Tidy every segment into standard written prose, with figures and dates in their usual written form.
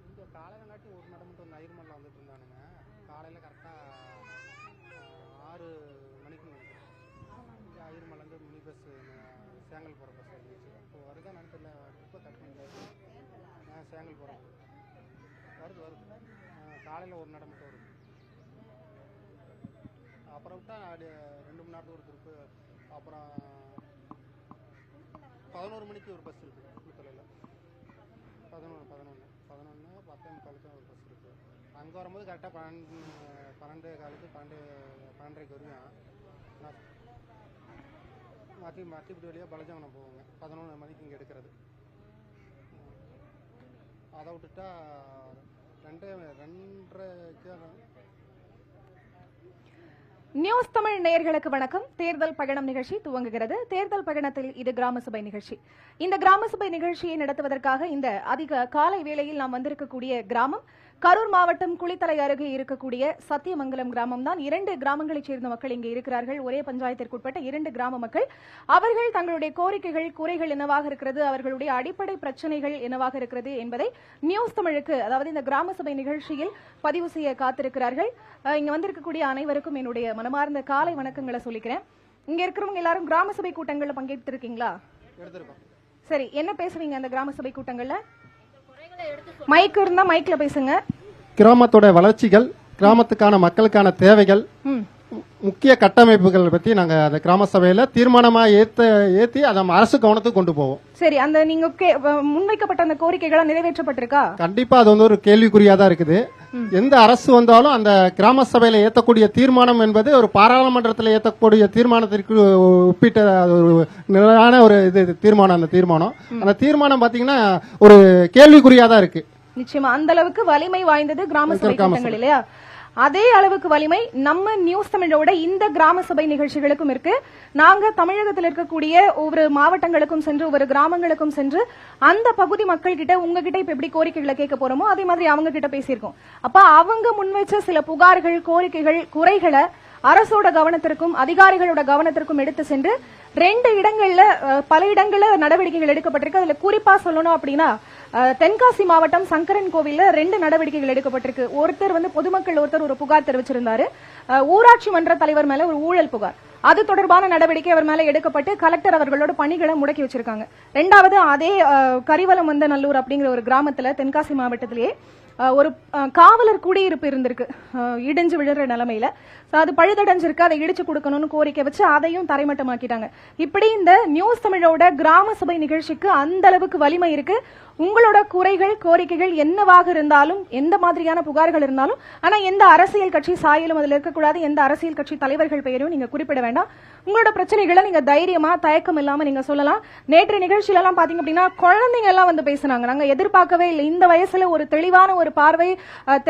இங்கே காலையில் காட்டி ஒரு நட மட்டும் வந்து ஐயர்மலில் வந்துட்டு இருந்தானுங்க. காலையில் கரெக்டாக 6 மணிக்கு நினைக்கிறேன். இங்கே ஐயர்மலேருந்து மினி பஸ்ஸு சேங்கல் போகிற பஸ் வந்துச்சு. இப்போ வருதா நினைக்கல, இப்போ கட் பண்ணியாச்சு. சேங்கல் போகிறோம் வருது காலையில் ஒரு நட மட்டும் வருது. அப்புறம் விட்டா 2 மணி நேரத்துக்கு ஒரு திருப்பு. அப்புறம் 11 மணிக்கு ஒரு பஸ் இருக்குது குளித்தலையில். 11 10:45 ஒரு பஸ் இருக்குது. அங்கே வரும்போது கரெக்டாக 12:15 12:30 வருவேன். மாற்றிப்படி வழியாக பலஜாமனம் போவாங்க. 11 மணிக்கு இங்கே எடுக்கிறது. அதை விட்டுட்டா 2:30 நியூஸ் தமிழ் நேயர்களுக்கு வணக்கம். தேர்தல் பயணம் நிகழ்ச்சி துவங்குகிறது. தேர்தல் பயணத்தில் இது கிராம சபை நிகழ்ச்சி. இந்த கிராம சபை நிகழ்ச்சியை நடத்துவதற்காக இந்த அதிக காலை வேளையில் நாம் வந்திருக்கக்கூடிய கிராமம் கரூர் மாவட்டம் குளித்தலை அருகே இருக்கக்கூடிய சத்தியமங்கலம் கிராமம் தான். 2 கிராமங்களைச் சேர்ந்த மக்கள் இங்கே இருக்கிறார்கள். ஒரே பஞ்சாயத்திற்குட்பட்ட 2 கிராம மக்கள். அவர்கள் தங்களுடைய கோரிக்கைகள் குறைகள் என்னவாக இருக்கிறது, அவர்களுடைய அடிப்படை பிரச்சனைகள் என்னவாக இருக்கிறது என்பதை நியூஸ் தமிழுக்கு, அதாவது இந்த கிராம சபை நிகழ்ச்சியில் பதிவு செய்ய காத்திருக்கிறார்கள். இங்க வந்திருக்கக்கூடிய அனைவருக்கும் என்னுடைய மனமார்ந்த காலை வணக்கங்களை சொல்லிக்கிறேன். இங்க இருக்கிறவங்க எல்லாரும் கிராம சபை கூட்டங்கள்ல பங்கேற்றிருக்கீங்களா? சரி, என்ன பேசுவீங்க அந்த கிராம சபை கூட்டங்கள்ல? மைக் இருந்தா மைக்ல பேசுங்க. கிராமத்தோட வளர்ச்சிகள், கிராமத்துக்கான மக்களுக்கான தேவைகள், முக்கிய கட்டமைப்புகள் பத்தி நாங்க அந்த கிராம சபையில தீர்மானமா ஏத்தி அதை அரசு கவனத்துக்கு கொண்டு போவோம். சரி, அந்த நீங்க முன்வைக்கப்பட்ட அந்த கோரிக்கைகளா நிறைவேற்றப்பட்டிருக்கா? கண்டிப்பா அது ஒரு கேள்விக்குறியா தான் இருக்குது. எந்த அரசு வந்தாலும் அந்த கிராம சபையில ஏற்றக்கூடிய தீர்மானம் என்பது ஒரு பாராளுமன்றத்தில் ஏற்றக்கூடிய தீர்மானத்திற்கு ஒப்பிட்ட ஒரு நிலையான ஒரு தீர்மானம். அந்த தீர்மானம் பாத்தீங்கன்னா ஒரு கேள்விக்குறியா தான் இருக்கு. நிச்சயமா அந்த அளவுக்கு வலிமை வாய்ந்தது கிராம சபை கூட்டங்கள் இல்லையா? அதே அளவுக்கு வலிமை நம்ம நியூஸ் தமிழோட இந்த கிராம சபை நிகழ்ச்சிகளுக்கும் இருக்கு. நாங்க தமிழகத்தில் இருக்கக்கூடிய ஒவ்வொரு மாவட்டங்களுக்கும் சென்று ஒவ்வொரு கிராமங்களுக்கும் சென்று அந்த பகுதி மக்கள் கிட்ட உங்ககிட்ட இப்ப எப்படி கோரிக்கைகளை கேட்க போறோமோ அதே மாதிரி அவங்க கிட்ட பேசியிருக்கோம். அப்ப அவங்க முன்வைச்ச சில புகார்கள், கோரிக்கைகள், குறைகளை அரசோட கவனத்திற்கும் அதிகாரிகளோட கவனத்திற்கும் எடுத்து சென்று 2 இடங்கள்ல பல இடங்கள்ல நடவடிக்கைகள் எடுக்கப்பட்டிருக்கு. அதுல குறிப்பா சொல்லணும் அப்படின்னா தென்காசி மாவட்டம் சங்கரன் கோவில்ல 2 நடவடிக்கைகள் எடுக்கப்பட்டிருக்கு. ஒருத்தர் பொதுமக்கள் ஒரு புகார் தெரிவிச்சிருந்தாரு. ஊராட்சி மன்ற தலைவர் மேல ஒரு ஊழல் புகார். அது தொடர்பான நடவடிக்கை அவர் மேல எடுக்கப்பட்டு கலெக்டர் அவர்களோட பணிகளை முடக்கி வச்சிருக்காங்க. 2வது அதே கரிவலம் நல்லூர் அப்படிங்கிற ஒரு கிராமத்துல தென்காசி மாவட்டத்திலேயே ஒரு காவலர் குடியிருப்பு இருந்திருக்கு, இடிஞ்சு விழுற நிலைமையில. அது பழுதடைஞ்சிருக்கு, அதை இடிச்சு கொடுக்கணும்னு கோரிக்கை வச்சு அதையும் தரைமட்டமாக்கிட்டாங்க. இப்படி இந்த நியூஸ் தமிழோட கிராம சபை நிகழ்ச்சிக்கு அந்த அளவுக்கு வலிமை இருக்கு. உங்களோட குறைகள் கோரிக்கைகள் என்னவாக இருந்தாலும், எந்த மாதிரியான புகார்கள் இருந்தாலும், ஆனா எந்த அரசியல் கட்சி சாயலும் அதுல இருக்கக்கூடாது, எந்த அரசியல் கட்சி தலைவர்கள் பெயரும் நீங்க குறிப்பிட வேண்டாம். உங்களோட பிரச்சனைகளை நீங்க தைரியமா தயக்கம் இல்லாம நீங்க சொல்லலாம். நேற்று நிகழ்ச்சியில எல்லாம் பாத்தீங்க அப்படின்னா குழந்தைங்க எல்லாம் பேசினாங்க. நாங்க எதிர்பார்க்கவே இல்லை, இந்த வயசுல ஒரு தெளிவான ஒரு பார்வை,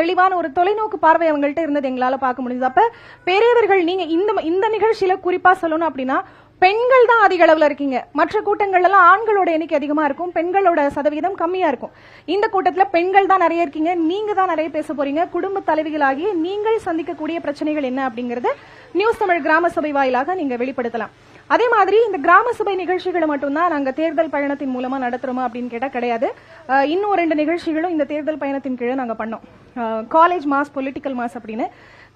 தெளிவான ஒரு தொலைநோக்கு பார்வை அவங்கள்ட்ட இருந்தது எங்களால பார்க்க முடியுது. அப்ப பெரியவர்கள் நீங்க இந்த நிகழ்ச்சியில குறிப்பா சொல்லணும் அப்படின்னா பெண்கள் தான் அதிக அளவுல இருக்கீங்க. மற்ற கூட்டங்கள் எல்லாம் ஆண்களோட எண்ணிக்கை அதிகமா இருக்கும், பெண்களோட சதவீதம் கம்மியா இருக்கும். இந்த கூட்டத்துல பெண்கள் தான் நிறைய இருக்கீங்க, நீங்க தான் நிறைய பேச போறீங்க. குடும்ப தலைவிகளாகிய நீங்கள் சந்திக்கக்கூடிய பிரச்சனைகள் என்ன அப்படிங்கறது நியூஸ் தமிழ் கிராம சபை வாயிலாக நீங்க வெளிப்படுத்தலாம். அதே மாதிரி இந்த கிராம சபை நிகழ்ச்சிகளை மட்டும்தான் நாங்க தேர்தல் பயணத்தின் மூலமா நடத்துறோமா அப்படின்னு கேட்டா கிடையாது. இன்னும் 2 நிகழ்ச்சிகளும் இந்த தேர்தல் பயணத்தின் கீழே நாங்க பண்ணோம். காலேஜ் மாஸ், பொலிட்டிக்கல் மாஸ் அப்படின்னு.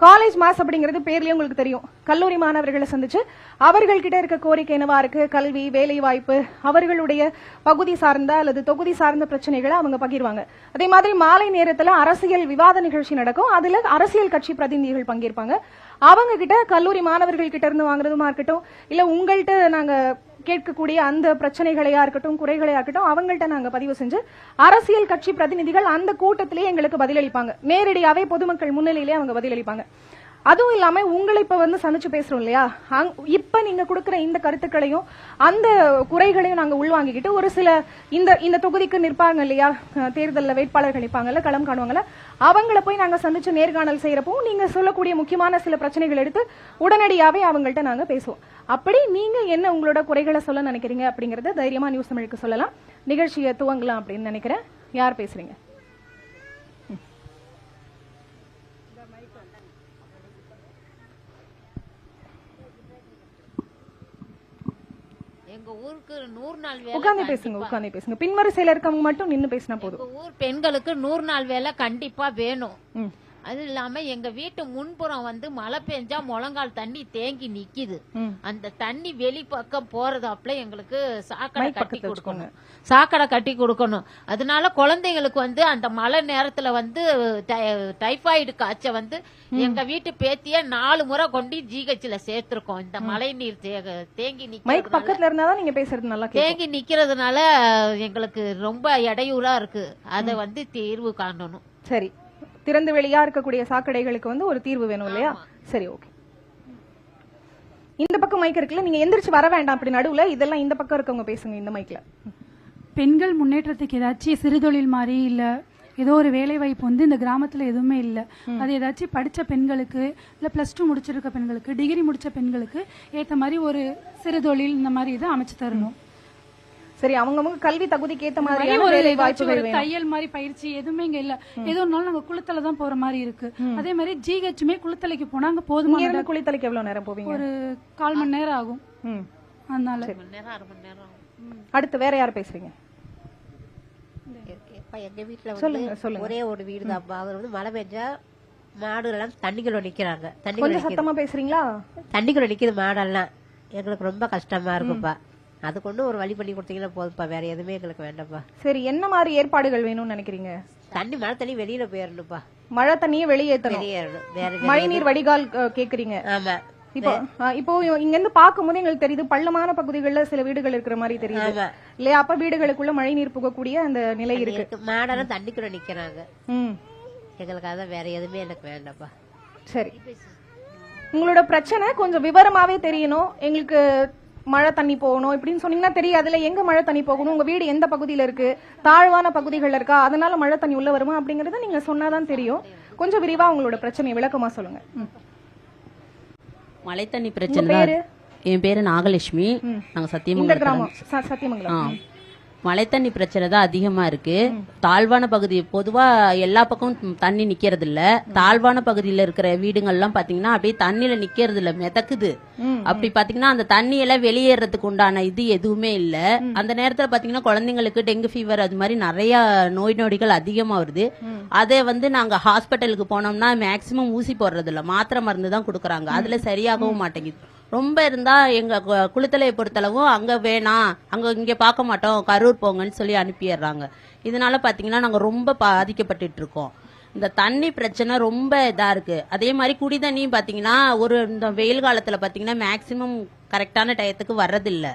காலேஜ் மாஸ் அப்படிங்கிறது பேர்லயே உங்களுக்கு தெரியும், கல்லூரி மாணவர்களை சந்திச்சு அவர்கள் கிட்ட இருக்க கோரிக்கை என்னவா இருக்கு, கல்வி, வேலை வாய்ப்பு, அவர்களுடைய பகுதி சார்ந்த அல்லது தொகுதி சார்ந்த பிரச்சனைகளை அவங்க பகிர்வாங்க. அதே மாதிரி மாலை நேரத்துல அரசியல் விவாத நிகழ்ச்சி நடக்கும். அதுல அரசியல் கட்சி பிரதிநிதிகள் பங்கேற்பாங்க. அவங்க கிட்ட கல்லூரி மாணவர்கள் கிட்ட இருந்து வாங்குறதுமா இருக்கட்டும், இல்ல உங்கள்கிட்ட நாங்க கேட்கக்கூடிய அந்த பிரச்சனைகளையா இருக்கட்டும், குறைகளையா இருக்கட்டும், அவங்கள்ட்ட நாங்க பதிவு செஞ்சு அரசியல் கட்சி பிரதிநிதிகள் அந்த கூட்டத்திலேயே எங்களுக்கு பதிலளிப்பாங்க. நேரடியாவே பொதுமக்கள் முன்னிலையிலே அவங்க பதிலளிப்பாங்க. அதுவும் இல்லாம உங்களை இப்ப சந்திச்சு பேசுறோம் இல்லையா, இப்ப நீங்க கொடுக்கிற இந்த கருத்துக்களையும் அந்த குறைகளையும் நாங்க உள்வாங்கிக்கிட்டு ஒரு சில இந்த தொகுதிக்கு நிற்பாங்க இல்லையா, தேர்தலில் வேட்பாளர்கள் நிற்பாங்கல்ல, களம் காணுவாங்கல்ல, அவங்கள போய் நாங்க சந்திச்சு நேர்காணல் செய்யறப்போ நீங்க சொல்லக்கூடிய முக்கியமான சில பிரச்சனைகள் எடுத்து உடனடியாவே அவங்கள்ட்ட நாங்க பேசுவோம். அப்படி நீங்க என்ன உங்களோட குறைகளை சொல்ல நினைக்கிறீங்க அப்படிங்கறத தைரியமா நியூஸ் தமிழுக்கு சொல்லலாம். நிகழ்ச்சியை துவங்கலாம் அப்படின்னு நினைக்கிறேன். யார் பேசுறீங்க? எங்க ஊருக்கு 100 நாள் வேலை உட்கார்ந்து பேசுங்க பின்வரிசையில இருக்கவங்க மட்டும் நின்னு பேசினா போதும். எங்க ஊர் பெண்களுக்கு 100 நாள் வேலை கண்டிப்பா வேணும். அது இல்லாம எங்க வீட்டு முன்புறம் வந்து மழை பெஞ்சா முழங்கால் தண்ணி தேங்கி நிக்குது. அந்த தண்ணி வெளி பக்கம் போறதாப்புல எங்களுக்கு சாக்கடை கட்டி கொடுக்கணும். அதனால குழந்தைங்களுக்கு வந்து அந்த மழை நேரத்துல வந்து டைபாய்டு காய்ச்ச வந்து எங்க வீட்டு பேத்திய 4 முறை கொண்டு ஜிஹெச்ல சேர்த்திருக்கோம். இந்த மழை நீர் தேங்கி தேங்கி நிக்கிறதுனால எங்களுக்கு ரொம்ப இடையூறா இருக்கு. அத வந்து தீர்வு காணணும். சரி, திறந்து வெளியா இருக்கக்கூடிய சாக்கடைகளுக்கு வந்து ஒரு தீர்வு வேணும் இல்லையா? சரி, ஓகே. இந்த பக்கம் மைக் இருக்குல்ல, நீங்க எந்திரிச்சு வர வேண்டாம். அப்படி நடுவுல இதெல்லாம் இந்த பக்கம் இருக்கவங்க பேசுங்க இந்த மைக்ல. பெண்கள் முன்னேற்றத்துக்கு ஏதாச்சும் சிறுதொழில் மாதிரி இல்ல ஏதோ ஒரு வேலை வாய்ப்பு வந்து இந்த கிராமத்துல எதுவுமே இல்ல. அது ஏதாச்சும் படிச்ச பெண்களுக்கு இல்ல +2 முடிச்சிருக்க பெண்களுக்கு, டிகிரி முடிச்ச பெண்களுக்கு ஏத்த மாதிரி ஒரு சிறுதொழில் இந்த மாதிரி இதை அமைச்சு தரணும். சரி, அவங்க கல்வி தகுதிக்கு ஏத்த மாதிரி வேலை வாய்ப்புகள் வேணும். தையல் மாதிரி பயிற்சி எதுவுமே இங்க இல்ல. எதுனாலும் நாங்க குளித்தலை தான் போற மாதிரி இருக்கு. அதே மாதிரி ஜிஹெச்மே குளித்தலைக்கு போனாங்க போதுமான. குளித்தலைக்கு எவ்வளவு நேரம் போவீங்க? ஒரு 1/4 மணி நேரம் ஆகும். அதனால 1 மணி நேரம் 1/2 மணி நேரம். அடுத்து வேற யார் பேசுறீங்க? எங்க வீட்டுல வந்து ஒரே ஒரு வீடு தான்ப்பா. அவர் வந்து மழை பெஞ்சா மாடுகள் தண்ணிக்குள்ள நிக்கிறாங்க. கொஞ்சம் சத்தமா பேசுறீங்களா? தண்ணிக்குள்ள நிக்குது மாடெல்லாம். எங்களுக்கு ரொம்ப கஷ்டமா இருக்குப்பா. அது கொண்டு ஒரு வழி பண்ணி கொடுத்தீங்கன்னா போதுப்பா. வேற எதுவுமே எங்களுக்கு வேண்டாம்ப்பா. சரி, என்ன மாதிரி ஏற்பாடுகள் வேணும்னு நினைக்கிறீங்க? மழை தண்ணி வெளியில போயிடணும்ப்பா. மழை தண்ணியை வெளியேற்றணும். மழை நீர் வடிகால் கேக்குறீங்க? ஆமா. இப்போ இங்க இருந்து பாக்கும்போது எங்களுக்கு தெரியுது பள்ளமான பகுதிகளில் சில வீடுகள் இருக்கிற மாதிரி தெரியுது இல்லையா? அப்ப வீடுகளுக்குள்ள மழை நீர் புகக்கூடிய அந்த நிலை இருக்கு. மாடெல்லாம் தண்ணிக்குள்ள நிக்கிறாங்க. எங்களுக்கு அதான் வேற எதுவுமே எனக்கு வேண்டாம்ப்பா. சரி, உங்களோட பிரச்சனை கொஞ்சம் விவரமாவே தெரியணும் எங்களுக்கு. மழை தண்ணி போகணும் இப்படின்னு சொன்னீங்கன்னா தெரியாதுல எங்க மழை தண்ணி போகணும், உங்க வீடு எந்த பகுதியில இருக்கு, தாழ்வான பகுதிகள் இருக்கா, அதனால மழை தண்ணி உள்ள வருமா அப்படிங்கறத நீங்க சொன்னாதான் தெரியும். கொஞ்சம் விரிவா உங்களோட பிரச்சனையை விளக்கமா சொல்லுங்க. மழை தண்ணி பிரச்சனை. என் பேரு நாகலட்சுமி. நாங்க சத்தியமங்கலம். மழை தண்ணி பிரச்சனை தான் அதிகமா இருக்கு. தாழ்வான பகுதி பொதுவா எல்லா பக்கமும் தண்ணி நிக்கிறது இல்ல. தாழ்வான பகுதியில இருக்கிற வீடுகள்லாம் பாத்தீங்கன்னா அப்படியே தண்ணியில நிக்கிறது இல்ல, மிதக்குது. அப்படி பாத்தீங்கன்னா அந்த தண்ணி எல்லாம் வெளியேறதுக்கு உண்டான இது எதுவுமே இல்ல. அந்த நேரத்துல பாத்தீங்கன்னா குழந்தைங்களுக்கு டெங்கு ஃபீவர் அது மாதிரி நிறைய நோய் நொடிகள் அதிகமா வருது. அதே வந்து நாங்க ஹாஸ்பிட்டலுக்கு போனோம்னா மேக்சிமம் ஊசி போடுறது இல்ல, மாத்திரை மருந்து தான் கொடுக்கறாங்க. அதுல சரியாகவும் மாட்டேங்குது. ரொம்ப இருந்தா எங்க குளித்தலையை பொறுத்தளவும் அங்க வேணாம், இங்க பார்க்க மாட்டோம், கரூர் போங்கன்னு சொல்லி அனுப்பிடுறாங்க. இதனால பாத்தீங்கன்னா நாங்க ரொம்ப பாதிக்கப்பட்டு இருக்கோம். இந்த தண்ணி பிரச்சனை ரொம்ப இதா இருக்கு. அதே மாதிரி குடி தண்ணியும் பாத்தீங்கன்னா இந்த வெயில் காலத்துல பாத்தீங்கன்னா மேக்சிமம் கரெக்டான டயத்துக்கு வர்றதில்ல.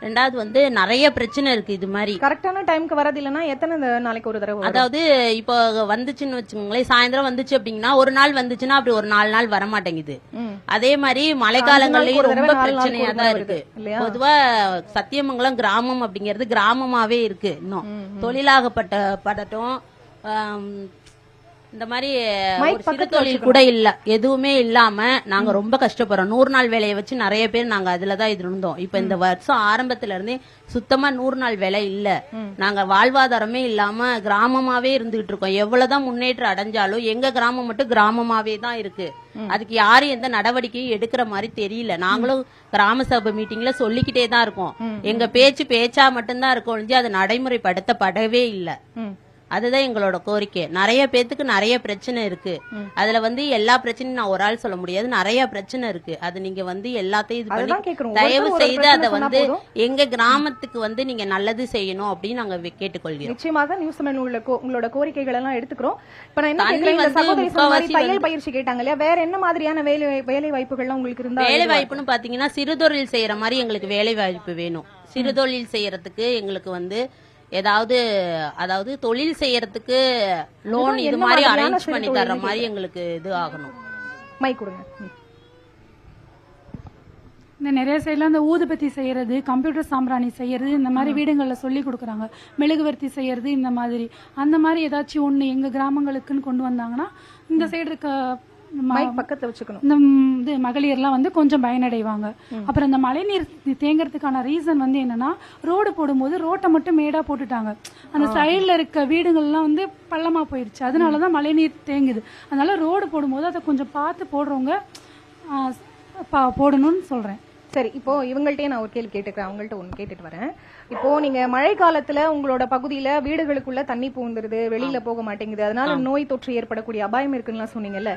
ரெண்டாவது வந்து நிறைய பிரச்சனை இருக்கு. இது மாதிரி கரெக்டான டைம்க்கு வரது இல்லன்னா எத்தனை நாளைக்கு ஒரு தடவை? அதாவது இப்போ வந்துச்சுன்னு வச்சுக்கோங்களேன், சாயந்தரம் வந்துச்சு அப்படின்னா ஒரு நாள் வந்துச்சுன்னா அப்படி ஒரு 4 நாள் வர மாட்டேங்குது. அதே மாதிரி மழை காலங்கள்லயும் ரொம்ப பிரச்சனையா தான் இருக்கு. பொதுவா சத்தியமங்கலம் கிராமம் அப்படிங்கிறது கிராமமாவே இருக்கு. இன்னும் தொழிலாகப்பட்டட்டும் இந்த மாதிரி சிறு தொழில் கூட இல்ல, எதுவுமே இல்லாம நாங்க ரொம்ப கஷ்டப்படுறோம். 100 நாள் வேலையை வச்சு நிறைய பேர் நாங்க அதுலதான் இது இருந்தோம். இப்ப இந்த வருஷம் ஆரம்பத்துல இருந்தே சுத்தமா 100 நாள் வேலை இல்ல. நாங்க வாழ்வாதாரமே இல்லாம கிராமமாவே இருந்துகிட்டு இருக்கோம். எவ்வளவுதான் முன்னேற்றம் அடைஞ்சாலும் எங்க கிராமம் மட்டும் கிராமமாவே தான் இருக்கு. அதுக்கு யாரும் எந்த நடவடிக்கையும் எடுக்கிற மாதிரி தெரியல. நாங்களும் கிராம சபை மீட்டிங்ல சொல்லிக்கிட்டே தான் இருக்கோம். எங்க பேச்சா மட்டும்தான் இருக்கோம், அது நடைமுறைப்படுத்தப்படவே இல்ல. அதுதான் எங்களோட கோரிக்கை. நிறைய பேத்துக்கு நிறைய பிரச்சனை இருக்கு. அதுல வந்து எல்லா பிரச்சனையும் நான் ஒரு ஆள் சொல்ல முடியாது, நிறைய பிரச்சனை இருக்கு. அது நீங்க வந்து எல்லாத்தையும் தயவு செய்து அதை வந்து எங்க கிராமத்துக்கு வந்து நீங்க நல்லது செய்யணும் அப்படின்னு நாங்க கேட்டுக்கொள்கிறோம். நிச்சயமாக நியூஸ் உங்களோட கோரிக்கைகள் எல்லாம் எடுத்துக்கிறோம். இப்ப நான் என்ன தையல் பயிற்சி கேட்டாங்க இல்லையா, வேற என்ன மாதிரியான வேலை வாய்ப்புகள் உங்களுக்கு இருந்தா? வேலை வாய்ப்புன்னு பாத்தீங்கன்னா சிறுதொழில் செய்யற மாதிரி எங்களுக்கு வேலை வாய்ப்பு வேணும். சிறுதொழில் செய்யறதுக்கு எங்களுக்கு வந்து அதாவது தொழில் செய்யறதுக்கு லோன் இது மாதிரி அரேஞ்ச் பண்ணி தர்ற மாதிரி எங்களுக்கு இது ஆகணும். மைக் கொடுங்க. இந்த நிறைய சைட்ல இந்த ஊதுபத்தி செய்யறது, கம்ப்யூட்டர் சாம்பிராணி செய்யறது, இந்த மாதிரி வீடுகள்ல சொல்லி கொடுக்குறாங்க. மெழுகுவர்த்தி செய்யறது, இந்த மாதிரி அந்த மாதிரி ஏதாச்சும் ஒண்ணு எங்க கிராமங்களுக்குன்னு கொண்டு வந்தாங்கன்னா இந்த சைடு இருக்க பக்கத்துல வச்சுக்கணும். இந்த மகளிர்லாம் வந்து கொஞ்சம் பயனடைவாங்க. அப்புறம் இந்த மழைநீர் தேங்கறதுக்கான ரீசன் வந்து என்னன்னா, ரோடு போடும்போது ரோட்டை மட்டும் மேடா போட்டுட்டாங்க. அந்த சைடுல இருக்க வீடுகள்லாம் வந்து பள்ளமா போயிருச்சு. அதனாலதான் மழைநீர் தேங்குது. அதனால ரோடு போடும்போது அதை கொஞ்சம் பார்த்து போடுறவங்க போடணும்னு சொல்றேன். சரி, இப்போ இவங்கள்ட்டே நான் ஒரு கேள்வி கேட்டுக்கிறேன், அவங்கள்ட்ட ஒன்று கேட்டுட்டு வரேன். இப்போ நீங்க மழை காலத்துல உங்களோட பகுதியில வீடுகளுக்குள்ள தண்ணி பூந்துருது, வெளியில போக மாட்டேங்குது, அதனால நோய் தொற்று ஏற்படக்கூடிய அபாயம் இருக்குன்னு சொன்னீங்கல்ல,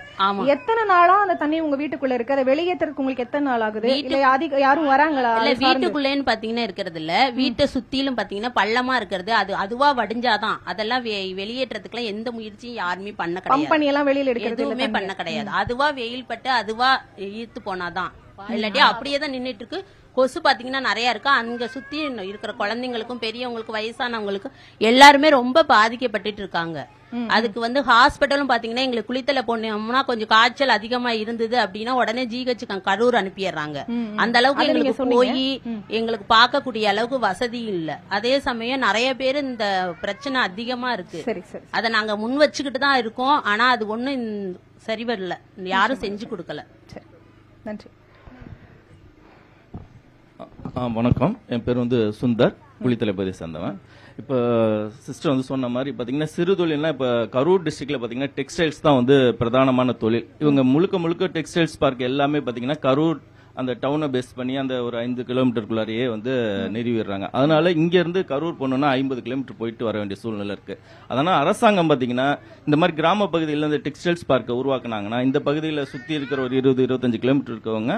எத்தனை நாளா அந்த தண்ணி உங்க வீட்டுக்குள்ள இருக்கு? அதை வெளியேற்றதுக்கு உங்களுக்கு எத்தனை நாள் ஆகுது? இல்ல யாரும் வராங்களா? இல்ல வீட்டுக்குள்ளேன்னு பாத்தீங்கன்னா இருக்கிறது இல்ல, வீட்டை சுத்திலும் பாத்தீங்கன்னா பள்ளமா இருக்கிறது, அது அதுவா வடிஞ்சாதான். அதெல்லாம் வெளியேற்றதுக்கு எல்லாம் எந்த முயற்சியும் யாருமே பண்ண கிடையாது. கம்பெனி எல்லாம் வெளியில எடுக்கிறது எதுவுமே பண்ண கிடையாது. அதுவா வெயில் பட்டு அதுவா ஈர்த்து போனாதான், இல்லாட்டி அப்படியே தான் நின்னுட்டு இருக்கு. கொசு பாத்தீங்கன்னா நிறைய இருக்கு. அங்க சுத்தி இருக்கிற குழந்தைங்களுக்கும் பெரியவங்களுக்கும் வயசானவங்களுக்கும் எல்லாருமே ரொம்ப பாதிக்கப்பட்டு இருக்காங்க. அதுக்கு ஹாஸ்பிட்டலும் பாத்தீங்கன்னா எங்களுக்கு குளித்தல போனோம்னா கொஞ்சம் காய்ச்சல் அதிகமா இருந்தது அப்படின்னா உடனே ஜிஹெச் கரூர் அனுப்பிடுறாங்க. அந்த அளவுக்கு எங்களுக்கு போய் எங்களுக்கு பார்க்கக்கூடிய அளவுக்கு வசதி இல்ல. அதே சமயம் நிறைய பேர் இந்த பிரச்சனை அதிகமா இருக்கு. அதை நாங்க முன் வச்சுக்கிட்டு தான் இருக்கோம். ஆனா அது ஒண்ணும் சரி வரல, யாரும் செஞ்சு கொடுக்கல. நன்றி. வணக்கம், என் பேர் சுந்தர், குளித்தலைப்பதியை சேர்ந்தவன். இப்போ சிஸ்டர் சொன்ன மாதிரி பார்த்தீங்கன்னா சிறு தொழில்னா இப்போ கரூர் டிஸ்ட்ரிக்ட்ல பார்த்தீங்கன்னா டெக்ஸ்டைல்ஸ் தான் பிரதானமான தொழில். இவங்க முழுக்க முழுக்க டெக்ஸ்டைல்ஸ் பார்க் எல்லாமே பார்த்தீங்கன்னா கரூர் அந்த டவுனை பேஸ் பண்ணி அந்த ஒரு 5 கிலோமீட்டருக்குள்ளாரையே நிறுவிடுறாங்க. அதனால இங்க இருந்து கரூர் போனோம்னா 50 கிலோமீட்டர் போயிட்டு வர வேண்டிய சூழ்நிலை இருக்கு. அதனால அரசாங்கம் பாத்தீங்கன்னா இந்த மாதிரி கிராம பகுதியில் இந்த டெக்ஸ்டைல்ஸ் பார்க்கை உருவாக்குனாங்கன்னா இந்த பகுதியில் சுத்தி இருக்கிற ஒரு 20-25 கிலோமீட்டர் இருக்கவங்க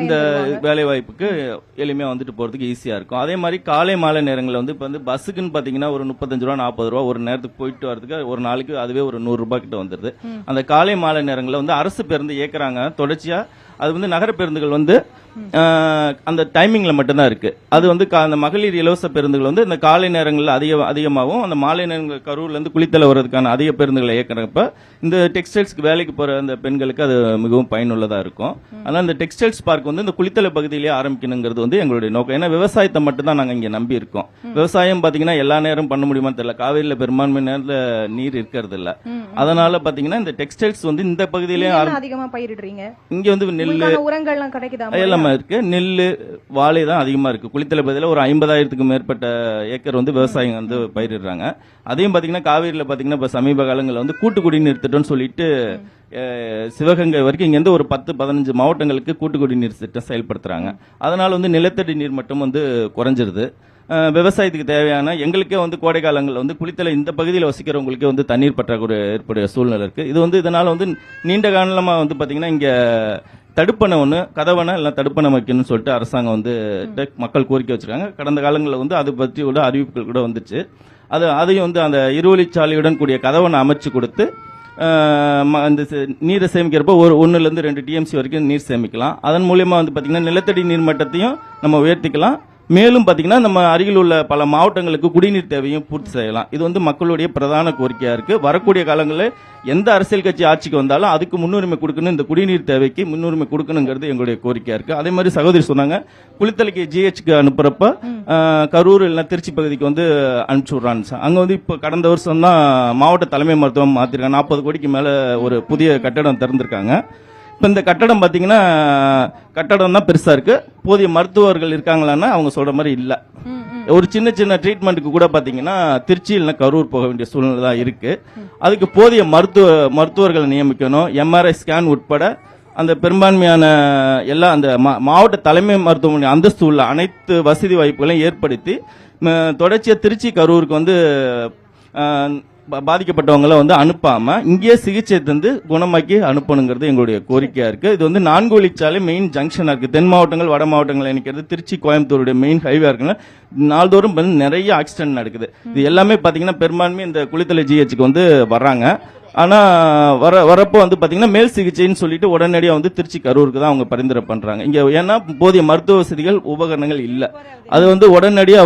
இந்த வேலை வாய்ப்புக்கு எளிமையா போறதுக்கு ஈஸியா இருக்கும். அதே மாதிரி காலை மாலை நேரங்களில் இப்ப பஸ்ஸுக்குன்னு பாத்தீங்கன்னா ஒரு 35 ரூபா 40 ரூபா ஒரு நேரத்துக்கு போயிட்டு வரதுக்கு ஒரு நாளைக்கு அதுவே ஒரு 100 ரூபாய் கிட்ட வந்துருது. அந்த காலை மாலை நேரங்களில் அரசு பேருந்து இயக்குறாங்க தொடர்ச்சியா. அது நகர பேருந்துகள் அந்த டைமிங்ல மட்டும்தான் இருக்கு. அது அந்த மகளிர் இலவச பேருந்துகள் இந்த காலை நேரங்களில் அதிகமாகவும் அந்த மாலை நேரங்கள் கரூர்ல இருந்து குளித்தலை வர்றதுக்கான அதிக பேருந்துகளை இயக்குறப்ப இந்த டெக்ஸ்டைல்ஸ்க்கு வேலைக்கு போற அந்த பெண்களுக்கு அது மிகவும் பயனுள்ளதா இருக்கும். அதனால இந்த டெக்ஸ்டைல்ஸ் பார்க் இந்த குளித்தலை பகுதியிலேயே ஆரம்பிக்கணுங்கிறது எங்களுடைய நோக்கம். ஏன்னா விவசாயத்தை மட்டும் தான் நாங்க இங்க நம்பி இருக்கோம். விவசாயம் பாத்தீங்கன்னா எல்லா நேரம் பண்ண முடியுமான்னு தெரியல. காவேரியில பெரும்பான்மை நேரத்துல நீர் இருக்கிறது இல்ல. அதனால பாத்தீங்கன்னா இந்த டெக்ஸ்டைல்ஸ் இந்த பகுதியிலேயே அதிகமா பயிரிடுறீங்க. இங்க நெல்லு உரங்கள்லாம் கிடைக்குதா? எல்லாமே இருக்கு. நெல்லு வாழை தான் அதிகமா இருக்கு. குளித்தலை பகுதியில ஒரு 50,000க்கு மேற்பட்ட ஏக்கர் விவசாயம் பயிரிடுறாங்க. அதையும் பாத்தீங்கன்னா காவேரியில பாத்தீங்கன்னா இப்ப சமீப காலங்களில் கூட்டு குடிநீர் திட்டம்னு சொல்லிட்டு சிவகங்கை வரைக்கும் இங்க ஒரு 10-15 மாவட்டங்களுக்கு கூட்டு குடிநீர் திட்டம் செயல்படுத்துறாங்க. அதனால நிலத்தடி நீர் மட்டம் குறைஞ்சிருது. விவசாயத்துக்கு தேவையான எங்களுக்கே கோடை காலங்களில் குளித்தலை இந்த பகுதியில் வசிக்கிறவங்களுக்கே தண்ணீர் பற்றாக்குறை ஏற்படைய சூழ்நிலை இருக்கு. இது இதனால நீண்ட காலமா பாத்தீங்கன்னா இங்க தடுப்பணை கதவணை இல்லை தடுப்பணை வைக்கணும்னு சொல்லிட்டு அரசாங்கம் மக்கள் கோரிக்கை வச்சிருக்காங்க. கடந்த காலங்களில் அது பற்றி கூட அறிவிப்புகள் கூட வந்துச்சு. அதையும் அந்த இருவழிச்சாலையுடன் கூடிய கதவணை அமைச்சு கொடுத்து அந்த நீரை சேமிக்கிறப்ப ஒரு 1-2 டிஎம்சி வரைக்கும் நீர் சேமிக்கலாம். அதன் மூலியமா பாத்தீங்கன்னா நிலத்தடி நீர் மட்டத்தையும் நம்ம உயர்த்திக்கலாம். மேலும் பாத்தீங்கன்னா நம்ம அருகில் உள்ள பல மாவட்டங்களுக்கு குடிநீர் தேவையும் பூர்த்தி செய்யலாம். இது மக்களுடைய பிரதான கோரிக்கையா இருக்கு. வரக்கூடிய காலங்களில் எந்த அரசியல் கட்சி ஆட்சிக்கு வந்தாலும் அதுக்கு முன்னுரிமை கொடுக்கணும், இந்த குடிநீர் தேவைக்கு முன்னுரிமை கொடுக்கணுங்கிறது எங்களுடைய கோரிக்கையா இருக்கு. அதே மாதிரி சகோதரி சொன்னாங்க குளித்தலைக்கு ஜிஹெச்க்கு அனுப்புறப்ப கரூர் இல்லைன்னா திருச்சி பகுதிக்கு அனுப்பிச்சு விடுறான்னு. அங்க இப்ப கடந்த வருஷம் தான் மாவட்ட தலைமை மருத்துவம் மாத்திருக்காங்க. 40 கோடிக்கு மேல ஒரு புதிய கட்டடம் திறந்திருக்காங்க. இப்ப இந்த கட்டடம் பாத்தீங்கன்னா கட்டடம் தான் பெருசா இருக்கு. போதிய மருத்துவர்கள் இருக்காங்களான்னா அவங்க சொல்ற மாதிரி இல்ல. ஒரு சின்ன சின்ன ட்ரீட்மெண்ட்டுக்கு கூட பாத்தீங்கன்னா திருச்சி இல்லைன்னா கரூர் போக வேண்டிய சூழ்நிலை தான் இருக்கு. அதுக்கு போதிய மருத்துவர்களை நியமிக்கணும். எம்ஆர்ஐ ஸ்கேன் உட்பட அந்த பெரும்பான்மையான எல்லா அந்த மாவட்ட தலைமை மருத்துவமனை அந்தஸ்து உள்ள அனைத்து வசதி வாய்ப்புகளையும் ஏற்படுத்தி தொடர்ச்சியா திருச்சி கரூருக்கு பாதிக்கப்பட்டவங்களை அனுப்பாம இங்கேயே சிகிச்சை தந்து குணமாக்கி அனுப்பணுங்கிறது எங்களுடைய கோரிக்கையா இருக்கு. இது 4 வழிச்சாலை மெயின் ஜங்ஷனா இருக்கு. தென் மாவட்டங்கள் வட மாவட்டங்கள் இணைக்கிறது திருச்சி கோயம்புத்தூருடைய மெயின் ஹைவே இருக்குன்னா நாள்தோறும் நிறைய ஆக்சிடென்ட் நடக்குது. இது எல்லாமே பாத்தீங்கன்னா பெரும்பான்மை இந்த குளித்தலை ஜிஹெச்சுக்கு வர்றாங்க. ஆனா வரப்போ பாத்தீங்கன்னா மேல் சிகிச்சைன்னு சொல்லிட்டு உடனடியா திருச்சி கரூருக்கு தான் அவங்க பரிந்துரை பண்றாங்க. இங்க ஏன்னா போதிய மருத்துவ வசதிகள் உபகரணங்கள் இல்ல. அது உடனடியா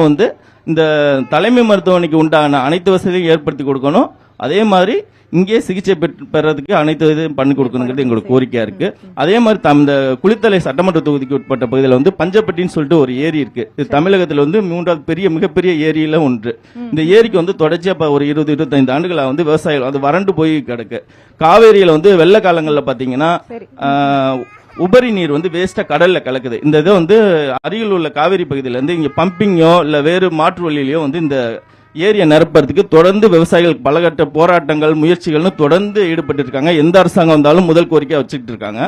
இந்த தலைமை மருத்துவமனைக்கு உண்டான அனைத்து வசதியும் ஏற்படுத்தி கொடுக்கணும். அதே மாதிரி இங்கே சிகிச்சை பெறதுக்கு அனைத்து இதையும் பண்ணி கொடுக்கணுங்கிறது எங்களோட கோரிக்கையா இருக்கு. அதே மாதிரி இந்த குளித்தலை சட்டமன்ற தொகுதிக்கு உட்பட்ட பகுதியில் பஞ்சப்பட்டின்னு சொல்லிட்டு ஒரு ஏரி இருக்கு. இது தமிழகத்தில் 3வது மிகப்பெரிய ஏரியில ஒன்று. இந்த ஏரிக்கு தொடர்ச்சியா ஒரு 20-25 ஆண்டுகளா விவசாயிகள் அது வறண்டு போய் கிடக்கு. காவேரியில வெள்ள காலங்கள்ல பாத்தீங்கன்னா உபரி நீர் வேஸ்டா கடல்ல கலக்குது. இந்த இதை அருகில் உள்ள காவேரி பகுதியில இங்க பம்பிங்கோ இல்ல வேறு மாற்று வழியிலயோ இந்த ஏரியை நிரப்புறதுக்கு தொடர்ந்து விவசாயிகள் பலகட்ட போராட்டங்கள் முயற்சிகள்னு தொடர்ந்து ஈடுபட்டு இருக்காங்க. எந்த அரசாங்கம் வந்தாலும் முதல் கோரிக்கையா வச்சுக்கிட்டு இருக்காங்க.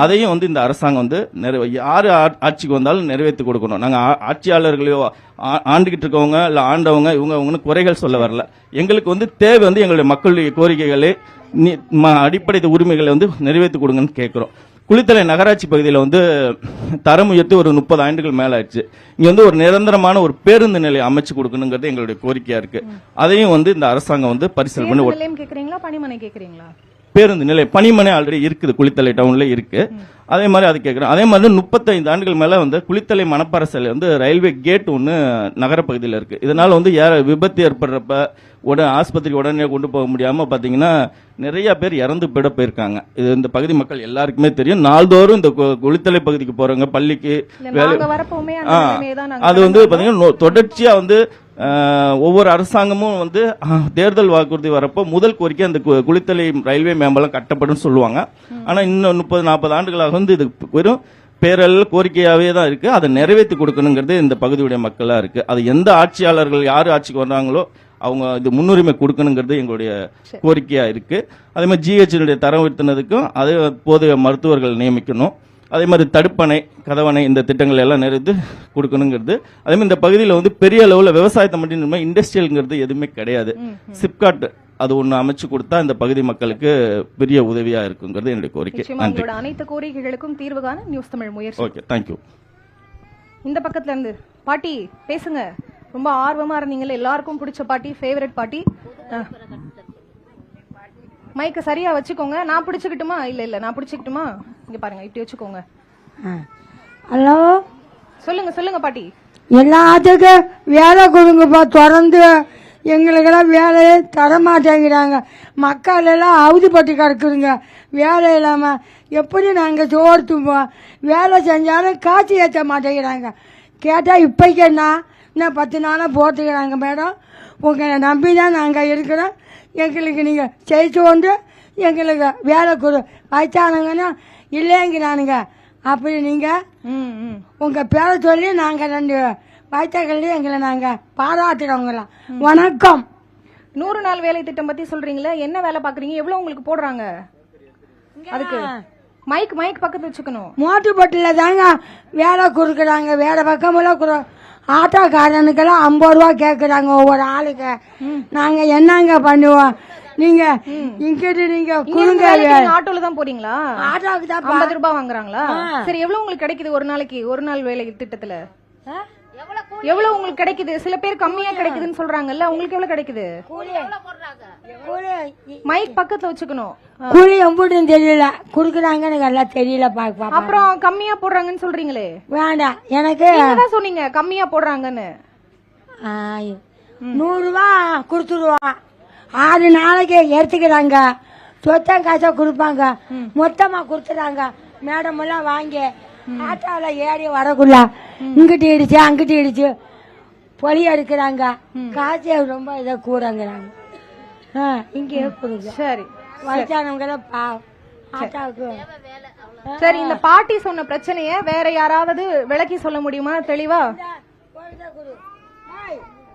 அதையும் வந்து இந்த அரசாங்கம் வந்து யாரு ஆட்சிக்கு வந்தாலும் நிறைவேற்றி கொடுக்கணும். நாங்க ஆட்சியாளர்களையோ ஆண்டுகிட்டு இருக்கவங்க இல்ல ஆண்டவங்க இவங்கன்னு குறைகள் சொல்ல வரல. எங்களுக்கு வந்து தேவை வந்து எங்களுடைய மக்களுடைய கோரிக்கைகளை அடிப்படை உரிமைகளை வந்து நிறைவேற்றி கொடுங்கன்னு கேட்கிறோம். குளித்தலை நகராட்சி பகுதியில் வந்து தரம் உயர்த்தி ஒரு 30 ஆண்டுகள் மேல ஆயிடுச்சு. இங்க வந்து ஒரு நிரந்தரமான ஒரு பேருந்து நிலையம் அமைச்சு கொடுக்கணுங்கிறது எங்களுடைய கோரிக்கையா இருக்கு. அதையும் வந்து இந்த அரசாங்கம் வந்து பரிசீலனை பண்ணி பேருந்து நிலையம் பணிமனை ஆல்ரெடி இருக்குது, குளித்தலை டவுன்ல இருக்கு. அதே மாதிரி அது கேட்கிறோம். அதே மாதிரி 35 ஆண்டுகள் மேல வந்து குளித்தலை மணப்பரசல் வந்து ரயில்வே கேட் ஒன்று நகரப்பகுதியில் இருக்கு. இதனால வந்து விபத்து ஏற்படுறப்ப ஆஸ்பத்திரி உடனே கொண்டு போக முடியாம பாத்தீங்கன்னா நிறைய பேர் இறந்து போயிருக்காங்க. இது இந்த பகுதி மக்கள் எல்லாருக்குமே தெரியும். நாள்தோறும் இந்த குளித்தலை பகுதிக்கு போறவங்க பள்ளிக்கு அது வந்து பாத்தீங்கன்னா தொடர்ச்சியா வந்து ஒவ்வொரு அரசாங்கமும் வந்து தேர்தல் வாக்குறுதி வரப்போ முதல் கோரிக்கை அந்த குளித்தலை ரயில்வே மேம்பாலம் கட்டப்படும் சொல்லுவாங்க. ஆனா இன்னும் 30-40 ஆண்டுகளாக வந்து இது வெறும் பேரல் கோரிக்கையாவே தான் இருக்கு. அதை நிறைவேற்றி கொடுக்கணுங்கிறது இந்த பகுதியுடைய மக்களா இருக்கு. அது எந்த ஆட்சியாளர்கள் யாரு ஆட்சிக்கு வர்றாங்களோ அவங்க இது முன்னுரிமை கொடுக்கணுங்கிறது எங்களுடைய கோரிக்கையா இருக்கு. அதே மாதிரி ஜிஹெச்சினுடைய தரம் உயர்த்தினதுக்கும் அதே போதிய மருத்துவர்கள் நியமிக்கணும். அதே மாதிரி தடுப்பணை கதவணை இந்த திட்டங்கள் எல்லாம் நிறைவேற்றி கொடுக்கணுங்கிறது. அதே மாதிரி இந்த பகுதியில் வந்து பெரிய அளவில் விவசாயத்தை மட்டும் இண்டஸ்ட்ரியல்ங்கிறது எதுவுமே கிடையாது. சிப்காட் அது ஒண்ணு அமைச்சு கொடுத்தா இந்த பகுதி மக்களுக்கு பெரிய உதவியா இருக்குங்கிறது என்னுடைய கோரிக்கை. அனைத்து கோரிக்கைகளுக்கும் தீர்வு காண நியூஸ் தமிழ் முயற்சி. Okay, thank you. இந்த பக்கத்துல இருந்து பாட்டி பேசுங்க. ரொம்ப ஆர்வமா இருந்தீங்கல்ல, எல்லாருக்கும் பிடிச்ச பாட்டி, ஃபேவரட் பாட்டி. மைக்க சரியா வச்சுக்கோங்க. நான் பிடிச்சுக்கிட்டுமா? இல்ல நான் பிடிச்சுக்கிட்டுமா? இங்க பாருங்க, இப்படி வச்சுக்கோங்க. ஹலோ, சொல்லுங்க பாட்டி. எல்லாத்துக்கும் வேலை கொடுங்கப்பா. தொடர்ந்து எங்களுக்கெல்லாம் வேலையே தரமாட்டேங்கிறாங்க. மக்கள் எல்லாம் அவதிப்பட்டு கிடக்குதுங்க வேலை இல்லாம. எப்படி நாங்க சோறு தும்போம்? வேலை செஞ்சாலும் காட்சி ஏற்ற மாட்டேங்கிறாங்க. கேட்டா இப்பைக்கு இன்னும் 10 நாளா போட்டுக்கிறாங்க. மேடம், உங்களை நம்பி தான் நாங்க இருக்கிறோம். எங்களுக்கு நீங்க செய்து கொண்டு எங்களுக்கு வேலை கொடு. வயசானங்கன்னா இல்லைங்கிறானுங்க. அப்படி நீங்க உங்க பேரை சொல்லி நாங்க 2 வயசாக்கள்லயும் எங்களை நாங்க பாராட்டுறவங்களாம். வணக்கம். 100 நாள் வேலை திட்டம் பத்தி சொல்றீங்களே, என்ன வேலை பாக்குறீங்க? எவ்வளவு உங்களுக்கு போடுறாங்க? அதுக்கு மைக் பக்கத்துல வச்சுக்கணும். மோட்டுப்பட்டில தாங்க வேலை கொடுக்குறாங்க. வேலை பக்கமெல்லாம் ஆட்டோக்காரனுக்கெல்லாம் 50 ரூபா கேக்குறாங்க ஒவ்வொரு ஆளுக்கு. நாங்க என்னங்க பண்ணுவோம்? நீங்க இங்கிட்டு நீங்க குடுங்க. ஆட்டோல தான் போறீங்களா? ஆட்டோக்கு தான் 50 ரூபாய் வாங்குறாங்களா? சரி, எவ்வளவு உங்களுக்கு கிடைக்குது ஒரு நாளைக்கு? ஒரு நாள் வேலை திட்டத்துல எவ்வளவு உங்களுக்கு கிடைக்குது? சில பேர் கம்மியா கிடைக்குதுன்னு சொல்றாங்கல்ல, உங்களுக்கு எவ்வளவு கிடைக்குது? மைக் பக்கத்துல வச்சுக்கணும். கூலி எம்புன்னு தெரியல, குடுக்குறாங்கன்னு எல்லாம் தெரியல. அப்புறம் கம்மியா போடுறாங்கன்னு சொல்றீங்களே? வேண்டாம், எனக்கு சொன்னீங்க கம்மியா போடுறாங்கன்னு. 100 ரூபா கொடுத்துருவோம். 6 நாளைக்கு எடுத்துக்கிறாங்க. சொத்தம் காசா கொடுப்பாங்க, மொத்தமா கொடுத்துறாங்க. மேடம் எல்லாம் வாங்கி ஆட்டால ஏறி வரக்குள்ள இங்கிட்டு இடிச்சு அங்கிட்டு இடிச்சு பொலி எடுக்கிறாங்க. காசு ரொம்ப இதை கூடங்கிறாங்க. இங்கே கொடுங்க. சரி, வயசானவங்க ஆட்டாவுக்கு. சரி, இந்த பாட்டி சொன்ன பிரச்சனைய வேற யாராவது விளக்கி சொல்ல முடியுமா தெளிவா?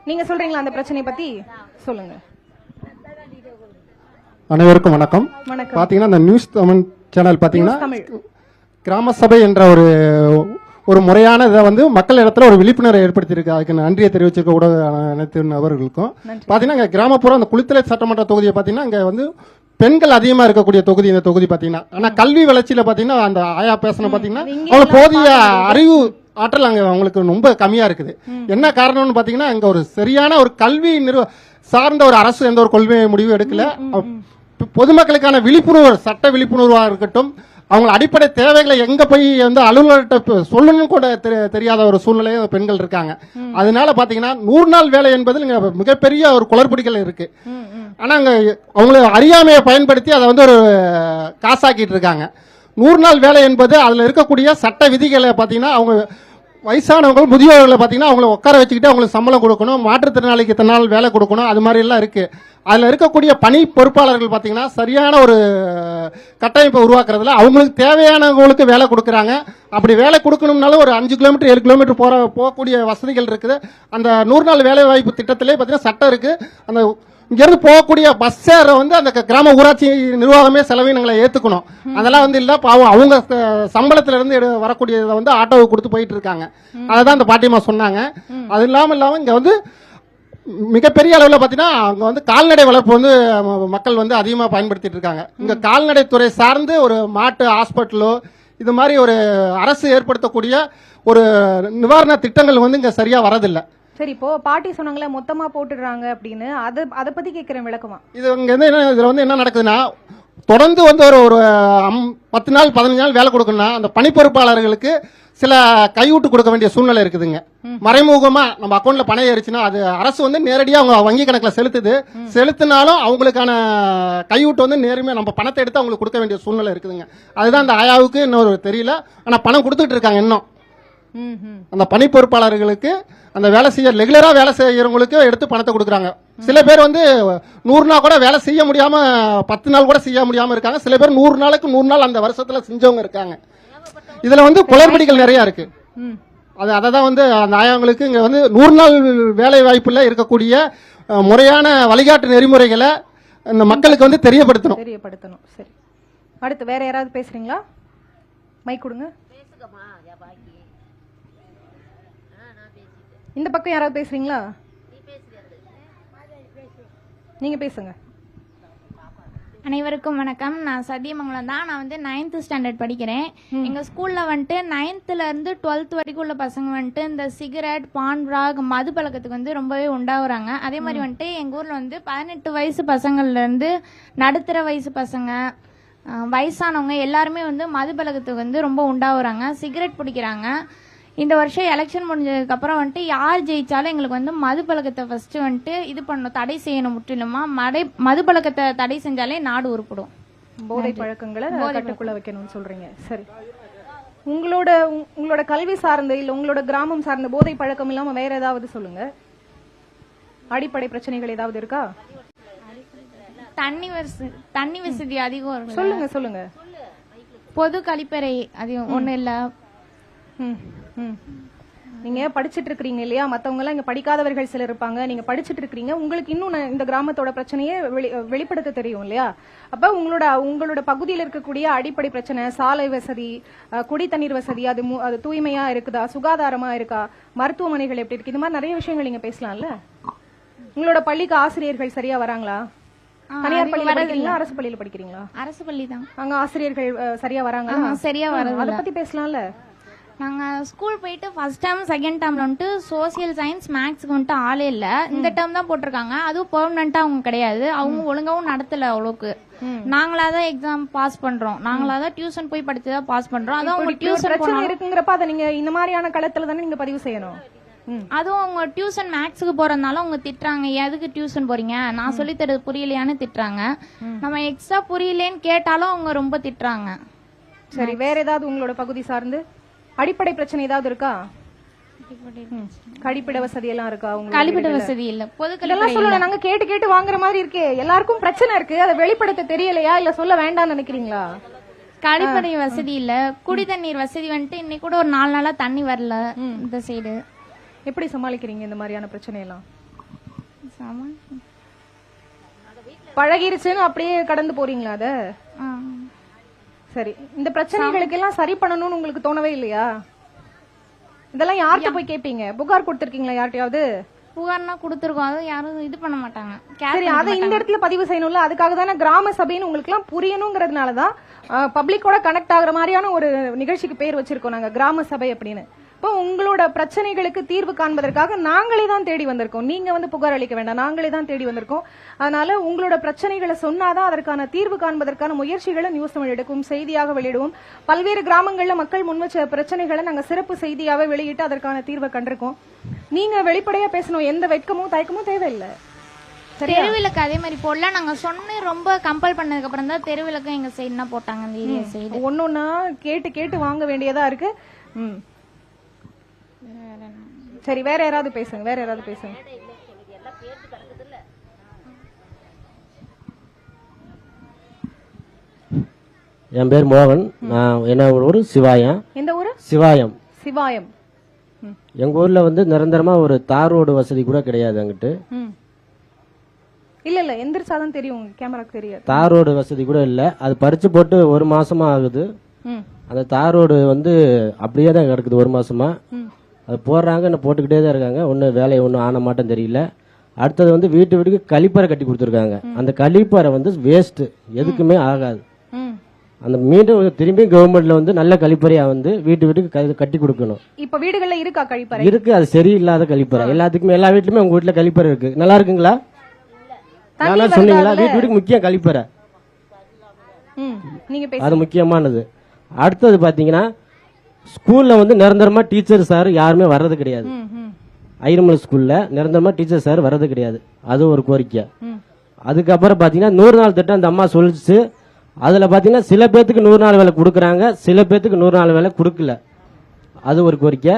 நீங்க சொல்றீங்களா அந்த பிரச்சனையை பத்தி? சொல்லுங்க. அனைவருக்கும் வணக்கம். பாத்தீங்கன்னா இந்த நியூஸ் தமிழ் சேனல் பாத்தீங்கன்னா கிராம சபை என்ற ஒரு முறையான இதை வந்து மக்கள் இடத்துல ஒரு விழிப்புணர்வை ஏற்படுத்தியிருக்கு. அதுக்கு நன்றியை தெரிவிச்சிருக்க ஊடக அனைத்து நபர்களுக்கும். பாத்தீங்கன்னா கிராமப்புறம் அந்த குளித்தலை சட்டமன்ற தொகுதியை பாத்தீங்கன்னா இங்க வந்து பெண்கள் அதிகமா இருக்கக்கூடிய தொகுதி இந்த தொகுதி பாத்தீங்கன்னா. ஆனா கல்வி வளர்ச்சியில பாத்தீங்கன்னா அந்த ஆயா பேசணும் பாத்தீங்கன்னா அவங்களுக்கு போதிய அறிவு ஆற்றல் அங்க அவங்களுக்கு ரொம்ப கம்மியா இருக்குது. என்ன காரணம்னு பாத்தீங்கன்னா அங்க ஒரு சரியான ஒரு கல்வி சார்ந்த ஒரு அரசு எந்த ஒரு கொள்கை முடிவு எடுக்கல. பொதுமக்களுக்கான விழிப்புணர்வு, சட்ட விழிப்புணர்வா இருக்கட்டும், அவங்க அடிப்படை தேவைகளை எங்க போய் வந்து அலுவலர்கிட்ட சொல்லணும் கூட தெரியாத ஒரு சூழ்நிலையும் பெண்கள் இருக்காங்க. அதனால பாத்தீங்கன்னா 100 நாள் வேலை என்பதில் மிகப்பெரிய ஒரு குளறுபடிகள் இருக்கு. ஆனா அங்க அவங்கள அறியாமையை பயன்படுத்தி அதை வந்து ஒரு காசாக்கிட்டு இருக்காங்க. 100 நாள் வேலை என்பது அதுல இருக்கக்கூடிய சட்ட விதிகளை பாத்தீங்கன்னா அவங்க வயசானவங்க முதியோர்களை பார்த்தீங்கன்னா அவங்கள உட்கார வச்சுக்கிட்டு அவங்களுக்கு சம்பளம் கொடுக்கணும், மாற்றுத்திறனாளிக்கு இத்தனை நாள் வேலை கொடுக்கணும், அது மாதிரி எல்லாம் இருக்கு. அதில் இருக்கக்கூடிய பணி பொறுப்பாளர்கள் பார்த்தீங்கன்னா சரியான ஒரு கட்டமைப்பை உருவாக்குறதுல அவங்களுக்கு தேவையானவங்களுக்கு வேலை கொடுக்குறாங்க. அப்படி வேலை கொடுக்கணும்னாலும் ஒரு 5 கிலோமீட்டர் 7 கிலோமீட்டர் போகக்கூடிய வசதிகள் இருக்குது. அந்த 100 நாள் வேலை வாய்ப்பு திட்டத்திலே பார்த்தீங்கன்னா சட்டம் இருக்கு. அந்த இங்கிருந்து போகக்கூடிய பஸ் சேரை வந்து அந்த கிராம ஊராட்சி நிர்வாகமே செலவினங்களை ஏத்துக்கணும். அதெல்லாம் வந்து இல்ல, பாவம் அவங்க சம்பளத்துல இருந்து வரக்கூடியதை வந்து ஆட்டோவுக்கு கொடுத்து போயிட்டு இருக்காங்க. அதான் அந்த பாட்டியம்மா சொன்னாங்க. அது இல்லாம இங்க வந்து மிகப்பெரிய அளவில் பார்த்தீங்கன்னா அங்க வந்து கால்நடை வளர்ப்பு வந்து மக்கள் வந்து அதிகமாக பயன்படுத்திட்டு இருக்காங்க. இங்க கால்நடை துறை சார்ந்து ஒரு மாட்டு ஹாஸ்பிட்டலோ இது மாதிரி ஒரு அரசு ஏற்படுத்தக்கூடிய ஒரு நிவாரண திட்டங்கள் வந்து இங்க சரியா வரதில்லை. சரி, இப்போ பாட்டி சொன்னாங்களே மொத்தமா போட்டுடுறாங்க அப்படின்னு, அதை பத்தி கேட்கிறேன் விளக்கமா. இது இங்க வந்து இதுல வந்து என்ன நடக்குதுன்னா, தொடர்ந்து வந்து ஒரு 10 நாள் 15 நாள் வேலை கொடுக்கணும்னா அந்த பணி பொறுப்பாளர்களுக்கு சில கையூட்டு கொடுக்க வேண்டிய சூழ்நிலை இருக்குதுங்க. மறைமுகமா நம்ம அக்கௌண்ட்ல பணம் ஏறிச்சுன்னா அது அரசு வந்து நேரடியாக அவங்க வங்கி கணக்கில் செலுத்தினாலும் அவங்களுக்கான கையூட்டு வந்து நேர்மையா நம்ம பணத்தை எடுத்து அவங்களுக்கு கொடுக்க வேண்டிய சூழ்நிலை இருக்குதுங்க. அதுதான் அந்த ஆயாவுக்கு இன்னொரு தெரியல, ஆனா பணம் கொடுத்துட்டு இருக்காங்க இன்னும். அந்த பணி பொறுப்பாளர்களுக்கு அந்த வேலை செய்ய ரெகுலரா வேலை செய்யறவங்களுக்கு எடுத்து பணத்தை கொடுக்குறாங்க. சில பேர் வந்து 100 நாள் கூட வேலை செய்ய முடியாம 10 நாள் கூட செய்ய முடியாம இருக்காங்க. சில பேர் 100 நாளுக்கு 100 நாள் அந்த வருஷத்துல செஞ்சவங்க இருக்காங்க. இதுல வந்து குளறுபடிகள் நிறைய இருக்கு. அதான் வந்து அந்த ஆயாங்களுக்கு இங்க வந்து 100 நாள் வேலை வாய்ப்புல இருக்கக்கூடிய முறையான வழிகாட்டு நெறிமுறைகளை இந்த மக்களுக்கு வந்து தெரியப்படுத்தணும். சரி, அடுத்து வேற யாராவது பேசுறீங்களா? மைக் கொடுங்க. இந்த பக்கம் யாராவது பேசுறீங்களா? நீங்க பேசுங்க. அனைவருக்கும் வணக்கம். நான் சத்தியமங்கலம் தான். நான் வந்து 9th ஸ்டாண்டர்ட் படிக்கிறேன். எங்க ஸ்கூல்ல வந்துட்டு 9th இருந்து 12th வரைக்கும் உள்ள பசங்க வந்துட்டு இந்த சிகரெட், பான் பிராக், மது பழக்கத்துக்கு வந்து ரொம்பவே உண்டாகுறாங்க. அதே மாதிரி வந்துட்டு எங்க ஊர்ல வந்து 18 வயசு பசங்கள்ல இருந்து நடுத்தர வயசு பசங்க, வயசானவங்க எல்லாருமே வந்து மது பழக்கத்துக்கு வந்து ரொம்ப உண்டாகுறாங்க, சிகரெட் பிடிக்கிறாங்க. இந்த வருஷம் எலெக்ஷன் முடிஞ்சதுக்கு அப்புறம் வந்துட்டு யார் ஜெயிச்சாலும் எங்களுக்கு வந்து மது பழக்கத்தை ஃபர்ஸ்ட் வந்துட்டு இது பண்ணணும், தடை செய்யணும். முற்றிலுமா மது பழக்கத்தை தடை செஞ்சாலே நாடு உருப்படும். போதை பழக்கங்களை கட்டுக்குள்ள வைக்கணும்னு சொல்றீங்க. சரி, உங்களோட கல்வி சார்ந்த இல்ல உங்களோட கிராமம் சார்ந்த போதை பழக்கம் இல்லாம வேற ஏதாவது சொல்லுங்க. அடிப்படை பிரச்சனைகள் ஏதாவது இருக்கா? தண்ணி வசதி அதிகம் இருக்கு. சொல்லுங்க. பொது கழிப்பறை அதிகம் ஒண்ணு இல்ல. நீங்க படிச்சிட்டு இருக்கீங்க இல்லையா? மத்தவங்க எல்லாம் இங்க படிக்காதவர்கள் சிலர் இருப்பாங்க. நீங்க படிச்சிட்டு இருக்கீங்க, உங்களுக்கு இன்னும் இந்த கிராமத்தோட பிரச்சனையே வெளிப்படுத்த தெரியும் இல்லையா? அப்ப உங்களோட பகுதியில் இருக்கக்கூடிய அடிப்படை பிரச்சனை, சாலை வசதி, குடி தண்ணீர் வசதி, அது தூய்மையா இருக்குதா, சுகாதாரமா இருக்கா, மருத்துவமனைகள் எப்படி இருக்கு, இது மாதிரி நிறைய விஷயங்கள் நீங்க பேசலாம்ல. உங்களோட பள்ளிக்கு ஆசிரியர்கள் சரியா வராங்களா? தனியார் பள்ளியில படிக்கிறீங்களா, அரசு பள்ளியில படிக்கிறீங்களா? அரசு பள்ளி தான். அங்க ஆசிரியர்கள் சரியா வராங்களா? சரியா வராங்க. அதை பத்தி பேசலாம்ல. நாங்கள் ஸ்கூல் போயிட்டு ஃபர்ஸ்ட் டேர்ம் செகண்ட் டேர்ம்ல வந்துட்டு சோசியல் சயின்ஸ் மேக்ஸுக்கு வந்துட்டு ஆளே இல்லை. இந்த டேர்ம் தான் போட்டிருக்காங்க. அதுவும் பெர்மனண்டா அவங்க கிடையாது. அவங்க ஒழுங்காவும் நடத்தல அவ்வளோக்கு. நாங்களா தான் எக்ஸாம் பாஸ் பண்றோம், நாங்களா தான் டியூஷன் போய் படிச்சுதான் பாஸ் பண்றோம். அதான் அவங்க டியூஷன் இருக்குங்கிறப்ப அதை நீங்க இந்த மாதிரியான களத்துல தானே நீங்க பதிவு செய்யணும். அதுவும் அவங்க டியூஷன் மேக்ஸுக்கு போறதுனால அவங்க திட்டுறாங்க, எதுக்கு டியூஷன் போறீங்க, நான் சொல்லி தரது புரியலையான்னு திட்டுறாங்க. நம்ம எக்ஸ்ட்ரா புரியலேன்னு கேட்டாலும் அவங்க ரொம்ப திட்டுறாங்க. சரி, வேற ஏதாவது உங்களோட பகுதி சார்ந்து அடிப்படை பிரச்சனை ஏதாவது இருக்கா? கழிப்பிட வசதி எல்லாம் இருக்கா? கழிப்பிட வசதி இல்ல, பொதுக்கெல்லாம் சொல்லல. நாங்க கேட்டு வாங்குற மாதிரி இருக்கு. எல்லாருக்கும் பிரச்சனை இருக்கு, அதை வெளிப்படுத்த தெரியலையா இல்ல சொல்ல வேண்டாம்னு நினைக்கிறீங்களா? கழிப்படை வசதி இல்ல, குடி தண்ணீர் வசதி வந்துட்டு இன்னைக்கு கூட ஒரு 4 நாளா தண்ணி வரல இந்த சைடு. எப்படி சமாளிக்கிறீங்க இந்த மாதிரியான பிரச்சனை எல்லாம்? பழகிருச்சுன்னு அப்படியே கடந்து போறீங்களா அத? சரி, இந்த பிரச்சனைகளுக்கு எல்லாம் சரி பண்ணணும்னு உங்களுக்கு தோணவே இல்லையா? இதெல்லாம் யார்கிட்ட போய் கேட்பீங்க? புகார் கொடுத்திருக்கீங்களா யார்கிட்டயாவது? புகார்னா கொடுத்துருக்கோம், அது யாரும் இது பண்ண மாட்டாங்க. சரி, அதை இந்த இடத்துல பதிவு செய்யணும்ல. அதுக்காக தானே கிராம சபைன்னு உங்களுக்கு எல்லாம் புரியணுங்கிறதுனாலதான் பப்ளிக்கோட கனெக்ட் ஆகுற மாதிரியான ஒரு நிகழ்ச்சிக்கு பேர் வச்சிருக்கோம் நாங்க, கிராம சபை அப்படின்னு. இப்போ உங்களோட பிரச்சனைகளுக்கு தீர்வு காண்பதற்காக நாங்களே தான் தேடி வந்திருக்கோம். நீங்க வந்து புகார் அளிக்க வேண்டாம், நாங்களே தான் தேடி வந்திருக்கோம். அதனால உங்களோட பிரச்சனைகளை சொன்னாதான் அதற்கான தீர்வு காண்பதற்கான முயற்சிகளை நியூஸ் தமிழ் எடுக்கும், செய்தியாக வெளியிடுவோம். பல்வேறு கிராமங்கள்ல மக்கள் முன்வச்ச பிரச்சனைகளை நாங்க சிறப்பு செய்தியாவே வெளியிட்டு அதற்கான தீர்வை கண்டிருக்கோம். நீங்க வெளிப்படையா பேசணும், எந்த வெட்கமும் தயக்கமும் தேவையில்லை. தெருவிளக்கு அதே மாதிரி போடல. நாங்க சொன்ன ரொம்ப கம்பல் பண்ணதுக்கு அப்புறம் தான் தெருவிளக்கு எங்க சைடுனா போட்டாங்க. ஒன்னொன்னா கேட்டு வாங்க வேண்டியதா இருக்கு. சரி, வேற யாராவது பேசுங்க. என் பேர் மோகன். நான் என்ன ஊர்? சிவாயம். எந்த ஊரு? சிவாயம். எங்க ஊர்ல வந்து நிரந்தரமா ஒரு தார் ரோடு வசதி கூட கிடையாது. அங்கிட்டு இல்ல எந்திரிச்சாதான் தெரியும், கேமராக்கு தெரியாது. தார் ரோடு வசதி கூட இல்ல. அது பறிச்சு போட்டு 1 மாசமா ஆகுது. அந்த தார் ரோடு வந்து அப்படியே தான் கிடக்குது 1 மாசமா. அது போடுறாங்க, என்ன போட்டுக்கிட்டே தான் இருக்காங்க. ஒன்னும் வேலையை ஒன்றும் ஆன மாட்டேன் தெரியல. அடுத்தது வந்து வீட்டுக்கு கழிப்பறை கட்டி கொடுத்துருக்காங்க. அந்த கழிப்பறை வந்து வேஸ்ட், எதுக்குமே ஆகாது. அந்த மீண்டும் திரும்பி கவர்மெண்ட்ல வந்து நல்ல கழிப்பறையா வந்து வீட்டுக்கு கட்டி கொடுக்கணும். இப்ப வீடுகள்ல இருக்கா கழிப்பறை? இருக்கு, அது சரியில்லாத கழிப்பறை. எல்லாத்துக்குமே எல்லா வீட்லயுமே உங்க வீட்டுல கழிப்பறை இருக்கு. நல்லா இருக்குங்களா? சொன்னீங்களா? வீட்டுக்கு முக்கியம் கழிப்பறை, அது முக்கியமானது. அடுத்தது பாத்தீங்கன்னா ஸ்கூல்ல வந்து நிரந்தரமா டீச்சர் சார் யாருமே வர்றது கிடையாது. ஐரமல் ஸ்கூல்ல நிரந்தரமா டீச்சர் சார் வர்றது கிடையாது. அது ஒரு கோரிக்கை. அதுக்கப்புறம் பாத்தீங்கன்னா 100 நாள் திட்டம் அந்த அம்மா சொல்லிச்சு. அதுல பாத்தீங்கன்னா சில பேத்துக்கு 100 நாள் வேலை கொடுக்கறாங்க, சில பேத்துக்கு 100 நாள் வேலை கொடுக்கல. அது ஒரு கோரிக்கை.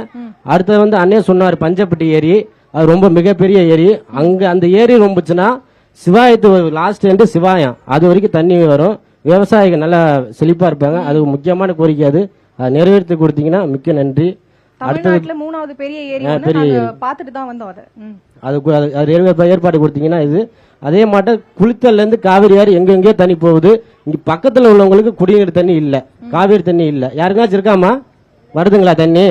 அடுத்தது வந்து அண்ணே சொன்னார் பஞ்சப்பட்டி ஏரி, அது ரொம்ப மிகப்பெரிய ஏரி. அங்க அந்த ஏரி ரொம்பச்சுன்னா சிவாயத்து லாஸ்ட் எண்டு சிவாயம் அது வரைக்கும் தண்ணி வரும். விவசாயிகள் நல்லா செழிப்பா இருப்பாங்க. அது முக்கியமான கோரிக்கை. அது நிறைவேற்றி கொடுத்தீங்கன்னா மிக்க நன்றி. தமிழ்நாட்டுல 3வது பெரிய ஏரி பார்த்துட்டு தான் வந்தோம். அது ஏற்பாடு கொடுத்தீங்கன்னா இது. அதே மாட்ட குளித்தல்ல இருந்து காவிரி ஆறு எங்கெங்கே தண்ணி போகுது. இங்க பக்கத்துல உள்ளவங்களுக்கு குடிநீர் தண்ணி இல்ல, காவிரி தண்ணி இல்ல. யாருக்காச்சும் இருக்காமா? வருதுங்களா தண்ணி?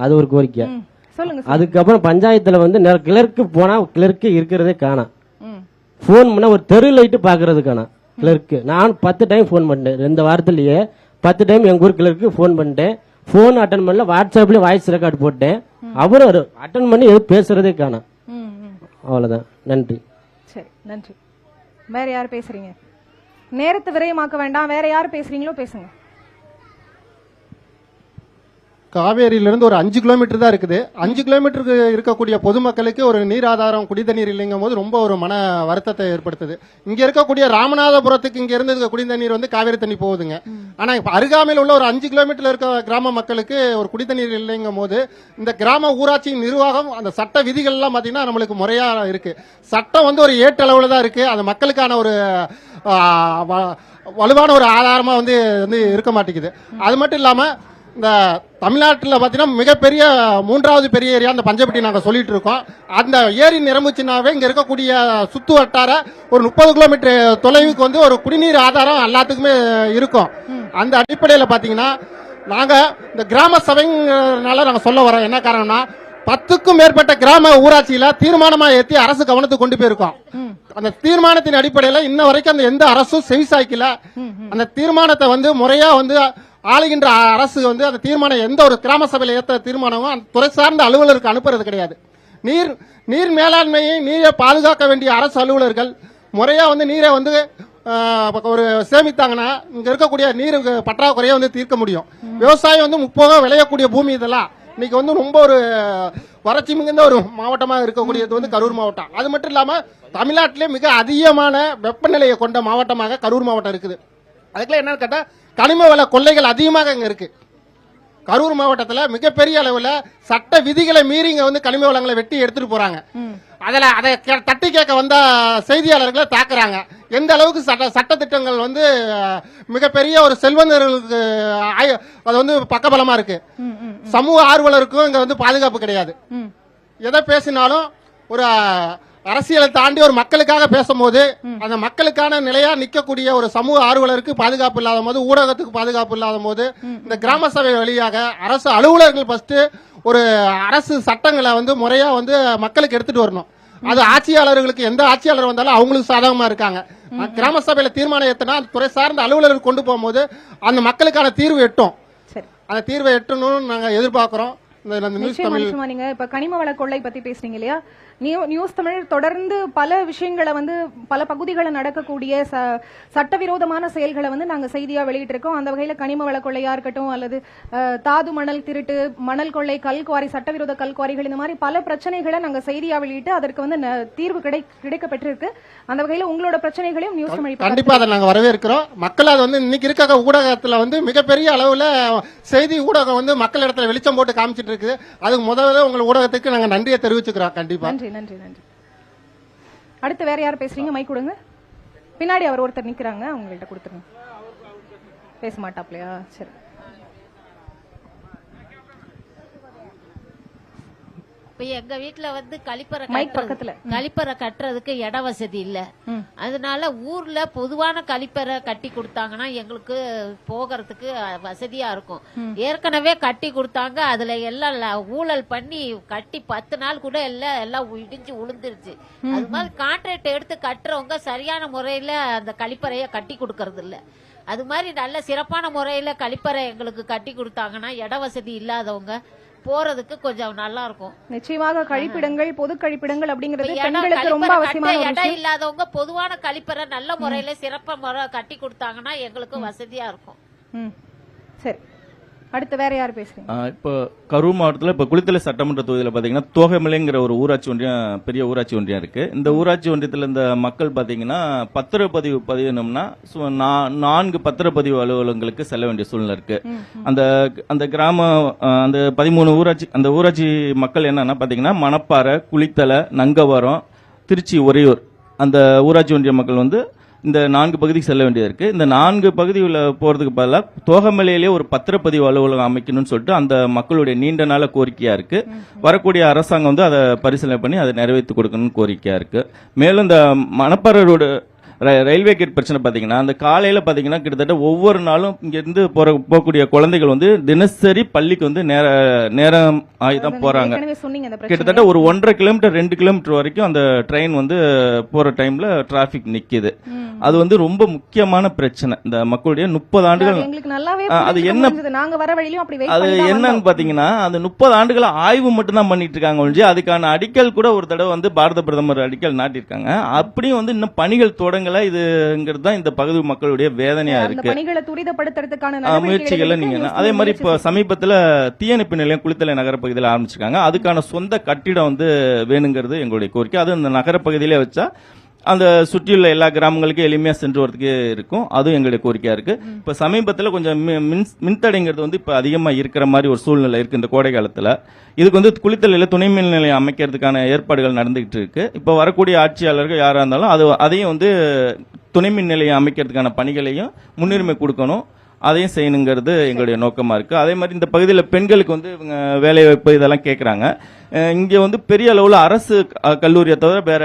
அது ஒரு கோரிக்கை. அதுக்கப்புறம் பஞ்சாயத்துல வந்து கிளர்க்கு போனா கிளர்க்கு இருக்கிறதே காணாம். போன் பண்ண ஒரு தெரு லைட்டு பாக்குறது காணாம் கிளர்க்கு. நான் 10 டைம் போன் பண்ணேன். 2 வாரத்திலேயே 10 டைம் எங்க ஊர் கிளர்க்கு போன் பண்ணிட்டேன். போன் அட்டன் பண்ணல, வாட்ஸ்அப்ல வாய்ஸ் ரெக்கார்டு போட்டேன். அவரும் அட்டன் பண்ணி எதுவும் பேசுறதே காணாம். அவ்வளவுதான். நன்றி. சரி, நன்றி. வேற யார் பேசுறீங்க? நேரத்தை விரயமாக்க வேண்டாம். வேற யார் பேசுறீங்களோ பேசுங்க. காவேரியிலிருந்து ஒரு 5 கிலோமீட்டர் தான் இருக்குது. 5 கிலோமீட்டருக்கு இருக்கக்கூடிய பொதுமக்களுக்கு ஒரு நீர் ஆதாரம், குடிதண்ணீர் இல்லைங்கும் போது ரொம்ப ஒரு மன வருத்தத்தை ஏற்படுத்துது. இங்க இருக்கக்கூடிய ராமநாதபுரத்துக்கு இங்க இருந்து குடிதண்ணீர் வந்து காவேரி தண்ணி போகுதுங்க. ஆனா இப்ப அருகாமையில் உள்ள ஒரு 5 கிலோமீட்டர்ல இருக்க கிராம மக்களுக்கு ஒரு குடிதண்ணீர் இல்லைங்கும் போது இந்த கிராம ஊராட்சி நிர்வாகம் அந்த சட்ட விதிகள் எல்லாம் பாத்தீங்கன்னா நம்மளுக்கு முறையா இருக்கு. சட்டம் வந்து ஒரு ஏற்றளவுல தான் இருக்கு. அந்த மக்களுக்கான ஒரு வலுவான ஒரு ஆதாரமா வந்து இருக்க மாட்டேங்குது. அது மட்டும் இல்லாம இந்த தமிழ்நாட்டில் பார்த்தீங்கன்னா மிகப்பெரிய 3வது பெரிய ஏரியா அந்த பஞ்சப்பட்டி நாங்கள் சொல்லிட்டு இருக்கோம். அந்த ஏரி நிரம்பிச்சுனாவே இங்கே இருக்கக்கூடிய சுத்து வட்டார ஒரு 30 கிலோமீட்டர் தொலைவுக்கு வந்து ஒரு குடிநீர் ஆதாரம் எல்லாத்துக்குமே இருக்கும். அந்த அடிப்படையில் பார்த்தீங்கன்னா நாங்கள் இந்த கிராம சபைனால நாங்கள் சொல்ல வரோம். என்ன காரணம்னா 10க்கும் மேற்பட்ட கிராம ஊராட்சியில தீர்மானமா ஏற்றி அரசு கவனத்துக்கு கொண்டு போயிருக்கோம். அந்த தீர்மானத்தின் அடிப்படையில் இன்ன வரைக்கும் அந்த எந்த அரசும் செவிசாய்க்கல. அந்த தீர்மானத்தை வந்து முறையா வந்து ஆளுகின்ற அரசு வந்து அந்த தீர்மானம் எந்த ஒரு கிராம சபையில் ஏற்ற தீர்மானமும் அந்த துறை சார்ந்த அலுவலருக்கு அனுப்புறது கிடையாது. நீர் மேலாண்மையை நீரை பாதுகாக்க வேண்டிய அரசு அலுவலர்கள் முறையா வந்து நீரை வந்து ஒரு சேமித்தாங்கன்னா இங்க இருக்கக்கூடிய நீர் பற்றாக்குறையை வந்து தீர்க்க முடியும். விவசாயம் வந்து முப்போக விளையக்கூடிய பூமி இதெல்லாம் இன்னைக்கு வந்து ரொம்ப ஒரு வறட்சி மிகுந்த ஒரு மாவட்டமாக இருக்கக்கூடியது வந்து கரூர் மாவட்டம். அது மட்டும் இல்லாம தமிழ்நாட்டிலே மிக அதிகமான வெப்பநிலையை கொண்ட மாவட்டமாக கரூர் மாவட்டம் இருக்குது. அதுக்குள்ள என்னன்னு கேட்டா கனிம வள கொள்ளைகள் அதிகமாக இங்க இருக்கு. கரூர் மாவட்டத்தில் மிகப்பெரிய அளவில் சட்ட விதிகளை மீறி இங்க வந்து கனிம வளங்களை வெட்டி எடுத்துட்டு போறாங்க. அதை தட்டி கேட்க வந்த செய்தியாளர்களை தாக்குறாங்க. எந்த அளவுக்கு சட்ட திட்டங்கள் வந்து மிகப்பெரிய ஒரு செல்வந்தர்களுக்கு அது வந்து பக்கபலமா இருக்கு. சமூக ஆர்வலருக்கும் இங்க வந்து பாதுகாப்பு கிடையாது. எதை பேசினாலும் ஒரு அரசியலை தாண்டி ஒரு மக்களுக்காக பேசும்போது அந்த மக்களுக்கான நிலையா நிக்கக்கூடிய ஒரு சமூக ஆர்வலருக்கு பாதுகாப்பு இல்லாத போது, ஊடகத்துக்கு பாதுகாப்பு இல்லாத போது இந்த கிராம சபை வழியாக அரசு அலுவலர்கள் ஃபர்ஸ்ட் ஒரு அரசு சட்டங்களை வந்து முறையா வந்து மக்களுக்கு எடுத்துட்டு வரணும். அது ஆட்சியாளர்களுக்கு எந்த ஆட்சியாளர் வந்தாலும் அவங்களுக்கு சாதகமா இருக்காங்க. கிராம சபையில தீர்மானம் ஏற்றினா துறை சார்ந்த அலுவலர்கள் கொண்டு போகும்போது அந்த மக்களுக்கான தீர்வு எட்டும். அந்த தீர்வை எட்டணும்னு நாங்க எதிர்பார்க்கிறோம். இந்த நியூஸ் நிச்சயமா தமிழ் நிச்சயமா. நீங்க இப்ப கனிம வள கொள்ளை பத்தி பேசுறீங்க இல்லையா? நியூஸ் தமிழ் தொடர்ந்து பல விஷயங்களை வந்து பல பகுதிகளில் நடக்கக்கூடிய சட்டவிரோதமான செயல்களை வந்து நாங்க செய்தியா வெளியிட்டு இருக்கோம். அந்த வகையில கனிம வள கொள்ளையா இருக்கட்டும், அல்லது தாது மணல் திருட்டு, மணல் கொள்ளை, கல்குவாரி, சட்டவிரோத கல்குவாரிகள், இந்த மாதிரி பல பிரச்சனைகளை நாங்க செய்தியா வெளியிட்டு அதற்கு வந்து தீர்வு கிடைக்க பெற்றிருக்கு. அந்த வகையில உங்களோட பிரச்சனைகளையும் நியூஸ் தமிழ் கண்டிப்பா அதை நாங்க வரவேற்கிறோம். மக்கள் அது வந்து இன்னைக்கு இருக்க ஊடகத்துல வந்து மிகப்பெரிய அளவுல செய்தி ஊடகம் வந்து மக்கள் இடத்துல வெளிச்சம் போட்டு காமிச்சிட்டு இருக்குது. அதுக்கு முதல்ல உங்க ஊடகத்துக்கு நாங்க நன்றியை தெரிவிச்சுக்கிறோம். கண்டிப்பா நன்றி நன்றி நன்றி. அடுத்து வேற யார் பேசுறீங்க? மைக் கொடுங்க. பின்னாடி அவர் ஒருத்தர் நிக்கிறாங்க, அவங்கள்ட்ட கொடுத்துருங்க. பேச மாட்டாப்லையா? சரி. இப்ப எங்க வீட்டுல வந்து கழிப்பறை கட்டுறதுக்கு இட வசதி இல்ல. அதனால ஊர்ல பொதுவான கழிப்பறை கட்டி கொடுத்தாங்கன்னா எங்களுக்கு போகிறதுக்கு வசதியா இருக்கும். ஏற்கனவே கட்டி கொடுத்தாங்க, அதுல எல்லாம் ஊழல் பண்ணி கட்டி 10 நாள் கூட எல்லாம் இடிஞ்சு உளுந்துருச்சு. அது மாதிரி கான்ட்ராக்ட் எடுத்து கட்டுறவங்க சரியான முறையில அந்த கழிப்பறைய கட்டி கொடுக்கறது இல்ல. அது மாதிரி நல்ல சிறப்பான முறையில கழிப்பறை எங்களுக்கு கட்டி கொடுத்தாங்கன்னா இட வசதி இல்லாதவங்க போறதுக்கு கொஞ்சம் நல்லா இருக்கும். நிச்சயமாக கழிப்பிடங்கள், பொது கழிப்பிடங்கள் அப்படிங்கிறது பெண்களுக்கு ரொம்ப அவசியமான ஒரு இடம் இல்லாதவங்க பொதுவான கழிப்பறை நல்ல முறையில சிறப்பா முறை கட்டி கொடுத்தாங்கன்னா எங்களுக்கு வசதியா இருக்கும். சரி, அடுத்து வேற யார் பேசுறீங்க? இப்போ கரூர் மாவட்டத்தில் இப்போ குளித்தலை சட்டமன்ற தொகுதியில் பார்த்தீங்கன்னா தோகைமலைங்கிற ஒரு ஊராட்சி ஒன்றியம், பெரிய ஊராட்சி ஒன்றியம் இருக்கு. இந்த ஊராட்சி ஒன்றியத்தில் இந்த மக்கள் பார்த்தீங்கன்னா பத்திரப்பதிவு பதியணும்னா 4 பத்திரப்பதிவு அலுவலகங்களுக்கு செல்ல வேண்டிய சூழ்நிலை இருக்கு. அந்த கிராம அந்த 13 ஊராட்சி, அந்த ஊராட்சி மக்கள் என்னன்னா பார்த்தீங்கன்னா மணப்பாறை, குளித்தலை, நங்கவரம், திருச்சி, உறையூர், அந்த ஊராட்சி ஒன்றிய மக்கள் வந்து இந்த 4 பகுதிக்கு செல்ல வேண்டியது இருக்கு. இந்த 4 பகுதியில் போறதுக்கு பதிலாக தோகைமலையிலேயே ஒரு பத்திரப்பதிவு அலுவலகம் அமைக்கணும்னு சொல்லிட்டு அந்த மக்களுடைய நீண்ட நாள கோரிக்கையா இருக்கு. வரக்கூடிய அரசாங்கம் வந்து அதை பரிசீலனை பண்ணி அதை நிறைவேற்றி கொடுக்கணும்னு கோரிக்கையா இருக்கு. மேலும் இந்த மணப்பாறை ரோடு ரயில்வே கேட் பிரச்சனை பாத்தீங்கன்னா அந்த காலையில பாத்தீங்கன்னா கிட்டத்தட்ட ஒவ்வொரு நாளும் இங்க இருந்து போகக்கூடிய குழந்தைகள் வந்து தினசரி பள்ளிக்கு வந்து நேரம் ஆகிதான் போறாங்க. கிட்டத்தட்ட ஒரு 1.5 கிலோமீட்டர் 2 கிலோமீட்டர் வரைக்கும் அந்த ட்ரெயின் வந்து போற டைம்ல டிராபிக் நிக்குது. அது வந்து ரொம்ப முக்கியமான பிரச்சனை. இந்த மக்களுடைய 30 ஆண்டுகள் அது என்ன அது என்னன்னு பாத்தீங்கன்னா அந்த 30 ஆண்டுகள் ஆய்வு மட்டும் தான் பண்ணிட்டு இருக்காங்க ஒழிஞ்சு அதுக்கான அடிக்கல் கூட ஒரு தடவை வந்து பாரத பிரதமர் அடிக்கல் நாட்டிருக்காங்க. அப்படியும் வந்து இன்னும் பணிகள் தொடங்கல. இதுங்கிறது தான் இந்த பகுதி மக்களுடைய வேதனையா இருக்கு. முயற்சிகள்ல நீங்க அதே மாதிரி இப்ப சமீபத்துல தீயணைப்பு நிலையம் குளித்தலை நகர பகுதியில் ஆரம்பிச்சிருக்காங்க. அதுக்கான சொந்த கட்டிடம் வந்து வேணுங்கிறது எங்களுடைய கோரிக்கை. அது இந்த நகர பகுதியிலே வச்சா அந்த சுற்றியுள்ள எல்லா கிராமங்களுக்கும் எளிமையா சென்று வரதுக்கு இருக்கும். அதுவும் எங்களுடைய கோரிக்கையா இருக்கு. இப்ப சமீபத்தில் கொஞ்சம் மின்தடைங்கிறது வந்து இப்ப அதிகமா இருக்கிற மாதிரி ஒரு சூழ்நிலை இருக்கு இந்த கோடை காலத்துல. இதுக்கு வந்து குளித்தலையில துணை மின் நிலையம் அமைக்கிறதுக்கான ஏற்பாடுகள் நடந்துகிட்டு இருக்கு. இப்ப வரக்கூடிய ஆட்சியாளர்கள் யாரா இருந்தாலும் அதையும் வந்து துணை மின் நிலையம் அமைக்கிறதுக்கான பணிகளையும் முன்னுரிமை கொடுக்கணும். அதையும் செய்யணுங்கிறது எங்களுடைய நோக்கமா இருக்கு. அதே மாதிரி இந்த பகுதியில் பெண்களுக்கு வந்து வேலை வாய்ப்பு இதெல்லாம் கேட்கறாங்க. இங்க வந்து பெரிய அளவுல அரசு கல்லூரியை தவிர வேற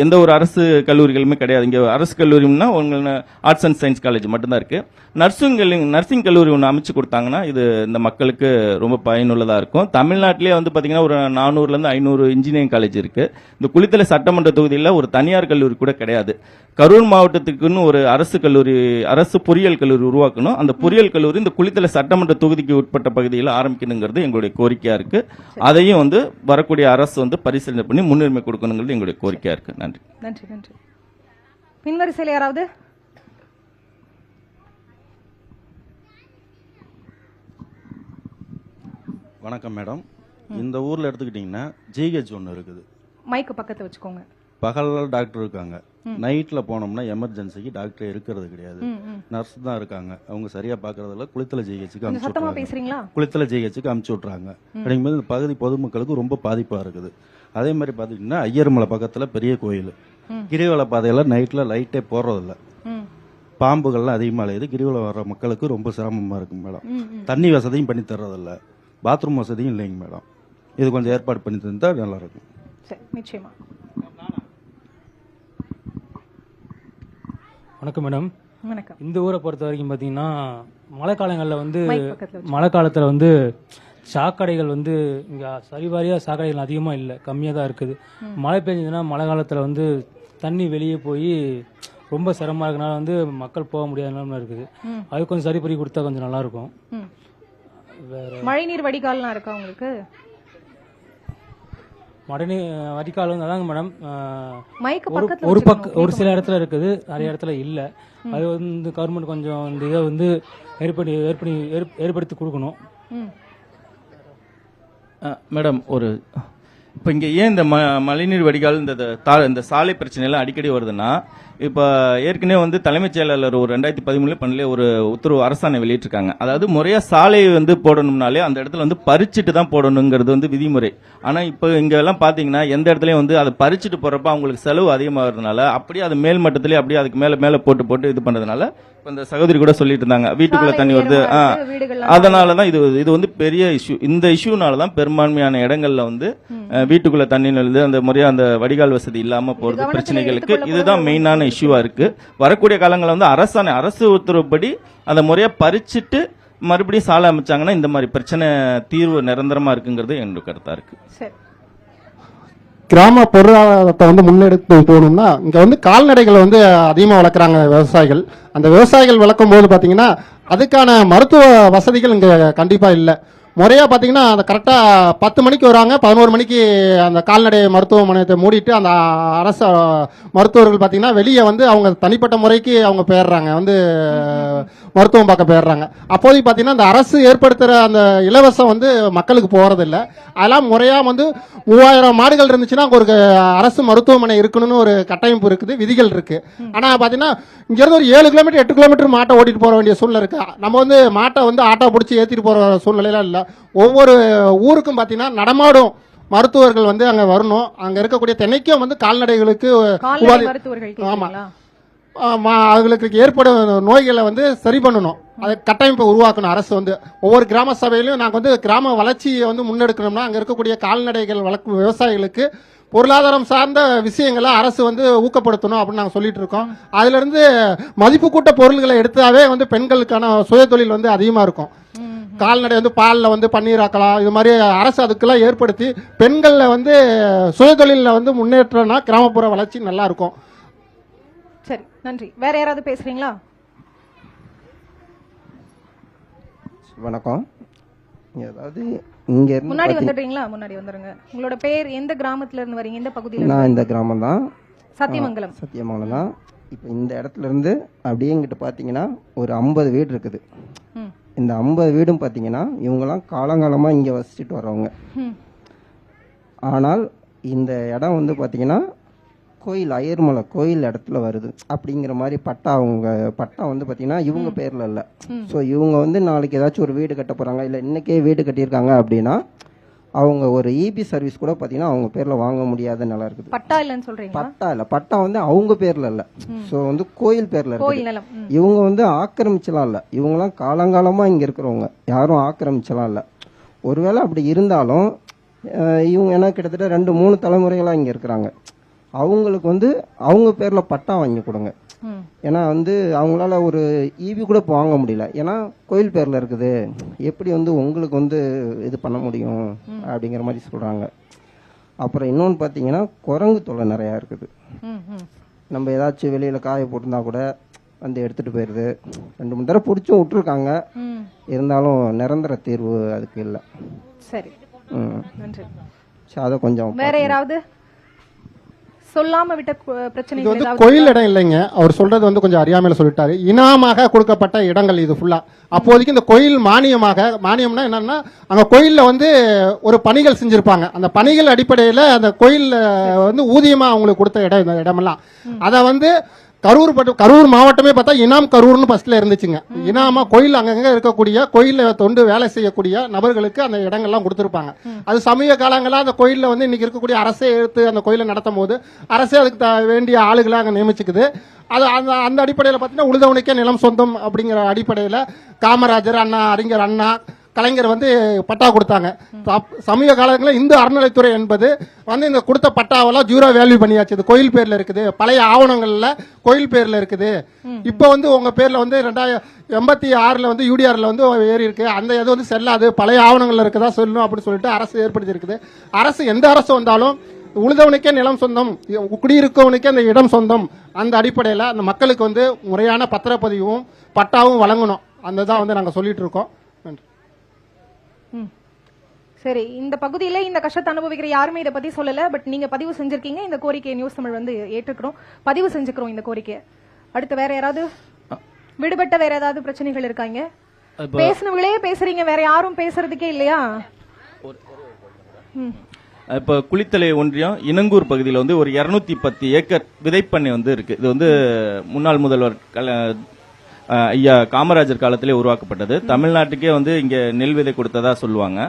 எந்த ஒரு அரசு கல்லூரிகளுமே கிடையாது. இங்க அரசு கல்லூரினா உங்களுக்கு ஆர்ட்ஸ் அண்ட் சயின்ஸ் காலேஜ் மட்டும்தான் இருக்கு. நர்சிங் கல்லூரி ஒன்று அமைச்சு கொடுத்தாங்கன்னா இது இந்த மக்களுக்கு ரொம்ப பயனுள்ளதா இருக்கும். தமிழ்நாட்டிலேயே வந்து பாத்தீங்கன்னா ஒரு 400ல இருந்து 500 இன்ஜினியரிங் காலேஜ் இருக்கு. இந்த குளித்தலை சட்டமன்ற தொகுதியில் ஒரு தனியார் கல்லூரி கூட கிடையாது. கரூர் மாவட்டத்துக்குன்னு ஒரு அரசு பொறியியல் கல்லூரி உருவாக்கணும். அந்த பொறியியல் கல்லூரி இந்த குளித்தலை சட்டமன்ற தொகுதிக்கு உட்பட்ட பகுதியில் ஆரம்பிக்கணுங்கிறது எங்களுடைய கோரிக்கையா இருக்கு. அதையும் வந்து வரக்கூடிய அரசு வந்து பரிசீலனை பண்ணி முன்னுரிமை கொடுக்கணுங்கிறது எங்களுடைய கோரிக்கையா இருக்கு. நன்றி நன்றி நன்றி. பின்வரிசையில் யாராவது? வணக்கம் மேடம். இந்த ஊர்ல எடுத்துக்கிட்டீங்கன்னா ஜிஹெச் ஒன்று இருக்குது. மைக்கு பக்கத்துல வச்சுக்கோங்க. பகல்ல டாக்டர் இருக்காங்க, நைட்ல போனோம்னா எமர்ஜென்சிக்கு டாக்டர் இருக்கிறது கிடையாது, நர்ஸ் தான் இருக்காங்க. அவங்க சரியா பாக்குறதுல குளித்தலை ஜிஹெச்சுக்கு குளித்தலை ஜிஹெச்சுக்கு அமுச்சு விட்றாங்க. அப்படிங்கும்போது இந்த பகுதி பொதுமக்களுக்கு ரொம்ப பாதிப்பா இருக்குது. அதே மாதிரி பாத்தீங்கன்னா ஐயர்மலை பக்கத்துல பெரிய கோயில், கிரிவல பாதையில நைட்ல லைட்டே போடுறதில்ல, பாம்புகள்லாம் அதிகமா அலையுது. கிரிவலம் வர்ற மக்களுக்கு ரொம்ப சிரமமா இருக்கும் மேடம். தண்ணி வசதியும் பண்ணி தர்றதில்ல, பாத்ரூம் வசதியும் இல்லைங்க மேடம். இது கொஞ்சம் ஏற்பாடு பண்ணி தந்தா நல்லா இருக்கும். நிச்சயமா. வணக்கம் மேடம். வணக்கம். இந்த ஊரை பொறுத்த வரைக்கும் பார்த்தீங்கன்னா மழை காலத்தில் வந்து சாக்கடைகள் வந்து இங்கே சரிவாரியாக சாக்கடைகள் அதிகமாக இல்லை, கம்மியாக தான் இருக்குது. மழை பெஞ்சதுன்னா மழை காலத்தில் வந்து தண்ணி வெளியே போய் ரொம்ப சிரமமாக இருக்கனால வந்து மக்கள் போக முடியாத நிலைமை இருக்குது. அது கொஞ்சம் சரி பண்ணி கொடுத்தா கொஞ்சம் நல்லாயிருக்கும். வேற மழைநீர் வடிகால்லாம் இருக்கா உங்களுக்கு? மழைநீர் வடிகால் வந்து அதாங்க மேடம், மைக்கு ஒரு பக்கத்துல ஒரு வச்சுக்கணும். ஒரு சில இடத்துல இருக்குது, நிறைய இடத்துல இல்ல. அது வந்து கவர்மெண்ட் கொஞ்சம் இந்த இதை வந்து ஏற்படுத்தி கொடுக்கணும். மேடம், ஒரு இப்போ இங்கே ஏன் இந்த மழைநீர் வடிகால் இந்த சாலை பிரச்சனை எல்லாம் அடிக்கடி வருதுன்னா, இப்போ ஏற்கனவே வந்து தலைமைச் செயலாளர் ஒரு 2013 ஒரு உத்தரவு அரசாணை வெளியிட்டிருக்காங்க. அதாவது முறையாக சாலை வந்து போடணும்னாலே அந்த இடத்துல வந்து பறிச்சுட்டு தான் போடணுங்கிறது வந்து விதிமுறை. ஆனால் இப்போ இங்கே எல்லாம் பார்த்தீங்கன்னா எந்த இடத்துலையும் வந்து அதை பறிச்சுட்டு போகிறப்ப அவங்களுக்கு செலவு அதிகமாகிறதுனால அப்படியே அது மேல் மட்டத்திலே அப்படியே அதுக்கு மேலே போட்டு இது பண்ணுறதுனால இப்போ இந்த சகோதரி கூட சொல்லிட்டு இருந்தாங்க வீட்டுக்குள்ள தண்ணி வருது. அதனால தான் இது வந்து பெரிய இஷ்யூ. இந்த இஷ்யூனால தான் பெரும்பான்மையான இடங்கள்ல வந்து வீட்டுக்குள்ள தண்ணி நுழைது, அந்த முறையா அந்த வடிகால் வசதி இல்லாம போறது பிரச்சனைகளுக்கு இதுதான் மெயினான இஷ்யூவா இருக்கு. வரக்கூடிய காலங்களில் வந்து அரசு உத்தரவுப்படி அதை முறையா பறிச்சுட்டு மறுபடியும் சாலை அமைச்சாங்கன்னா இந்த மாதிரி பிரச்சனை தீர்வு நிரந்தரமா இருக்குங்கிறது என்னோட கருத்தா இருக்கு. கிராம பொருளாதாரத்தை வந்து முன்னெடுத்து போகணும்னா இங்க வந்து கால்நடைகளை வந்து அதிகமாக வளர்க்குறாங்க விவசாயிகள். அந்த விவசாயிகள் வளர்க்கும் போது பார்த்தீங்கன்னா அதுக்கான மருத்துவ வசதிகள் இங்கே கண்டிப்பாக இல்லை. முறையாக பார்த்தீங்கன்னா அந்த கரெக்டாக 10 மணிக்கு வராங்க, 11 மணிக்கு அந்த கால்நடை மருத்துவமனையத்தை மூடிட்டு அந்த அரசு மருத்துவர்கள் பார்த்தீங்கன்னா வெளியே வந்து அவங்க தனிப்பட்ட முறைக்கு அவங்க போயிடுறாங்க, வந்து மருத்துவம் பார்க்க போயிடுறாங்க. அப்போதைக்கு பார்த்தீங்கன்னா அந்த அரசு ஏற்படுத்துகிற அந்த இலவசம் வந்து மக்களுக்கு போகிறதில்ல. அதெல்லாம் முறையாக வந்து 3000 மாடுகள் இருந்துச்சுன்னா ஒரு அரசு மருத்துவமனை இருக்கணும்னு ஒரு கட்டமைப்பு இருக்குது, விதிகள் இருக்கு. ஆனால் பார்த்தீங்கன்னா இங்கேருந்து ஒரு 7 கிலோமீட்டர் 8 கிலோமீட்டர் மாட்டை ஓட்டிட்டு போக வேண்டிய சூழ்நிலை இருக்கு. நம்ம வந்து மாட்டை வந்து ஆட்டோ பிடிச்சி ஏற்றிட்டு போகிற சூழ்நிலையெல்லாம் இல்லை. ஒவ்வொரு ஊருக்கும் பார்த்தீங்கன்னா நடமாடும் மருத்துவர்கள் வந்து அங்கே வரணும். அங்கே இருக்கக்கூடிய தினைக்கும் வந்து கால்நடைகளுக்கு அவங்களுக்கு ஏற்படும் நோய்களை வந்து சரி பண்ணணும். அதை கட்டமைப்பை உருவாக்கணும். அரசு வந்து ஒவ்வொரு கிராம சபையிலும் நாங்கள் வந்து கிராம வளர்ச்சியை வந்து முன்னெடுக்கணும்னா அங்கே இருக்கக்கூடிய கால்நடைகள் வளர்க்கும் விவசாயிகளுக்கு பொருளாதாரம் சார்ந்த விஷயங்களை அரசு வந்து ஊக்கப்படுத்தணும் அப்படின்னு நாங்கள் சொல்லிட்டு இருக்கோம். அதுல இருந்து மதிப்பு கூட்ட பொருள்களை எடுத்தாவே வந்து பெண்களுக்கான சுயதொழில் வந்து அதிகமாக இருக்கும். கால்நடை வந்து பாலில் வந்து பன்னீர் ஆக்கலாம், இது மாதிரி அரசு அதுக்கெல்லாம் ஏற்படுத்தி பெண்களில் வந்து சுயதொழிலில் வந்து முன்னேற்றம்னா கிராமப்புற வளர்ச்சி நல்லா இருக்கும். சரி, நன்றி. வேற யாராவது பேசுறீங்களா? வணக்கம். அதாவது இங்க இருந்து முன்னாடி வந்துடுறீங்களா? முன்னாடி வந்துருங்க. உங்களோட பேர், எந்த கிராமத்துல இருந்து வரீங்க, எந்த பகுதியில? நான் இந்த கிராமம் தான், சத்தியமங்கலம் தான். இப்போ இந்த இடத்துல இருந்து அப்படியே இங்கிட்ட பார்த்தீங்கன்னா ஒரு 50 வீடு இருக்குது. இந்த 50 வீடும் பார்த்தீங்கன்னா இவங்கெல்லாம் காலங்காலமாக இங்கே வசிச்சுட்டு வர்றவங்க. ஆனால் இந்த இடம் வந்து பார்த்தீங்கன்னா கோயில் அயர்மலை கோயில் இடத்துல வருது அப்படிங்கிற மாதிரி பட்டா வந்து பார்த்தீங்கன்னா இவங்க பேரில் இல்லை. ஸோ இவங்க வந்து நாளைக்கு ஏதாச்சும் ஒரு வீடு கட்ட போகிறாங்க, இல்லை இன்றைக்கே வீடு கட்டியிருக்காங்க அப்படின்னா அவங்க ஒரு இபி சர்வீஸ் கூட பார்த்தீங்கன்னா அவங்க பேரில் வாங்க முடியாத நிலம் இருக்குது. பட்டா இல்லைன்னு சொல்கிறீங்க? பட்டா இல்லை, பட்டா வந்து அவங்க பேரில் இல்லை. ஸோ வந்து கோயில் பேரில் இருக்கு. இவங்க வந்து ஆக்கிரமிச்சலாம் இல்லை, இவங்கெல்லாம் காலங்காலமாக இங்கே இருக்கிறவங்க, யாரும் ஆக்கிரமிச்சலாம் இல்லை. ஒருவேளை அப்படி இருந்தாலும் இவங்க என்ன கிட்டத்தட்ட 2-3 தலைமுறைகளாக இங்கே இருக்கிறாங்க. அவங்களுக்கு வந்து அவங்க பேரில் பட்டா வாங்கி கொடுங்க. ஏன்னா வந்து அவங்களால ஒரு ஈபி கூட வாங்க முடியல, ஏன்னா கோயில் பேரில் இருக்குது, எப்படி வந்து உங்களுக்கு வந்து இது பண்ண முடியும் அப்படிங்கிற மாதிரி சொல்கிறாங்க. அப்புறம் இன்னொன்று பார்த்தீங்கன்னா குரங்கு தொல்லை நிறையா இருக்குது. நம்ம ஏதாச்சும் வெளியில் காய போட்டிருந்தா கூட வந்து எடுத்துகிட்டு போயிடுது. 2-3 தடவை பிடிச்சும் விட்டுருக்காங்க, இருந்தாலும் நிரந்தர தீர்வு அதுக்கு இல்லை. சரி, அதை கொஞ்சம் வேற யாராவது சொல்லாம விட்ட பிரச்சனை? இது வந்து கோயில் இடம் இல்லைங்க, அவர் சொல்றது வந்து கொஞ்சம் அறியாமையில சொல்லிட்டாரு. இனாமாக கொடுக்கப்பட்ட இடங்கள் இது ஃபுல்லா. அப்போதைக்கு இந்த கோயில் மானியம்னா என்னன்னா அங்க கோயில்ல வந்து ஒரு பணிகள் செஞ்சிருப்பாங்க, அந்த பணிகள் அடிப்படையில அந்த கோயில்ல வந்து ஊதியமா அவங்களுக்கு கொடுத்த இடம், இந்த இடமெல்லாம். அதை வந்து கரூர் மாவட்டமே பார்த்தா இனாம் கரூர்னு ஃபர்ஸ்ட்ல இருந்துச்சுங்க. இனாமா கோயில் அங்கங்க இருக்கக்கூடிய கோயில தொண்டு வேலை செய்யக்கூடிய நபர்களுக்கு அந்த இடங்கள்லாம் கொடுத்துருப்பாங்க. அது சமீப காலங்களா அந்த கோயில்ல வந்து இன்னைக்கு இருக்கக்கூடிய அரசே எடுத்து அந்த கோயிலை நடத்தும் போது அரசே அதுக்கு வேண்டிய ஆளுகளை அங்கே நியமிச்சுக்குது. அது அந்த அடிப்படையில் பார்த்தீங்கன்னா உழுதவனுக்கே நிலம் சொந்தம் அப்படிங்கிற அடிப்படையில் காமராஜர் அண்ணா, அறிஞர் அண்ணா, கலைஞர் வந்து பட்டா கொடுத்தாங்க. சமீப காலங்களில் இந்து அறநிலைத்துறை என்பது வந்து இந்த கொடுத்த பட்டாவெல்லாம் ஜீரோ வேல்யூ பண்ணியாச்சு. இது கோயில் பேர்ல இருக்குது, பழைய ஆவணங்கள்ல கோயில் பேர்ல இருக்குது. இப்போ வந்து உங்க பேர்ல வந்து 2086 வந்து யூடிஆர்ல வந்து ஏறி இருக்கு, அந்த இது வந்து செல்லாது, பழைய ஆவணங்கள்ல இருக்குதா சொல்லணும் அப்படின்னு சொல்லிட்டு அரசு ஏற்படுத்தி இருக்குது. அரசு எந்த அரசு வந்தாலும் உழுதவனுக்கே நிலம் சொந்தம், குடியிருக்கவனுக்கே அந்த இடம் சொந்தம், அந்த அடிப்படையில் அந்த மக்களுக்கு வந்து முறையான பத்திரப்பதிவும் பட்டாவும் வழங்கணும். அந்த தான் வந்து நாங்கள் சொல்லிட்டு இருக்கோம். நன்றி. சரி, இந்த பகுதியில இந்த கஷ்டத்தை அனுபவிக்கிற யாருமே இதை பத்தி சொல்லல. பட் நீங்க பதிவு செஞ்சிருக்கீங்க. இந்த கோரிக்கையை நியூஸ் தமிழ் வந்து ஏற்றுக்கிறோம், பதிவு செஞ்சுக்கிறோம் இந்த கோரிக்கையை. அடுத்து வேற யாராவது விடுபட்ட வேற ஏதாவது பிரச்சனைகள் இருக்காங்க? பேசினவங்களே பேசுறீங்க, வேற யாரும் பேசுறதுக்கே இல்லையா? இப்போ குளித்தலை ஒன்றியம் இனங்கூர் பகுதியில் வந்து ஒரு 210 ஏக்கர் விதைப்பண்ணை வந்து இருக்கு. இது வந்து முன்னாள் முதல்வர் ஐயா காமராஜர் காலத்திலே உருவாக்கப்பட்டது. தமிழ்நாட்டுக்கே வந்து இங்க நெல் விதை கொடுத்ததா சொல்லுவாங்க.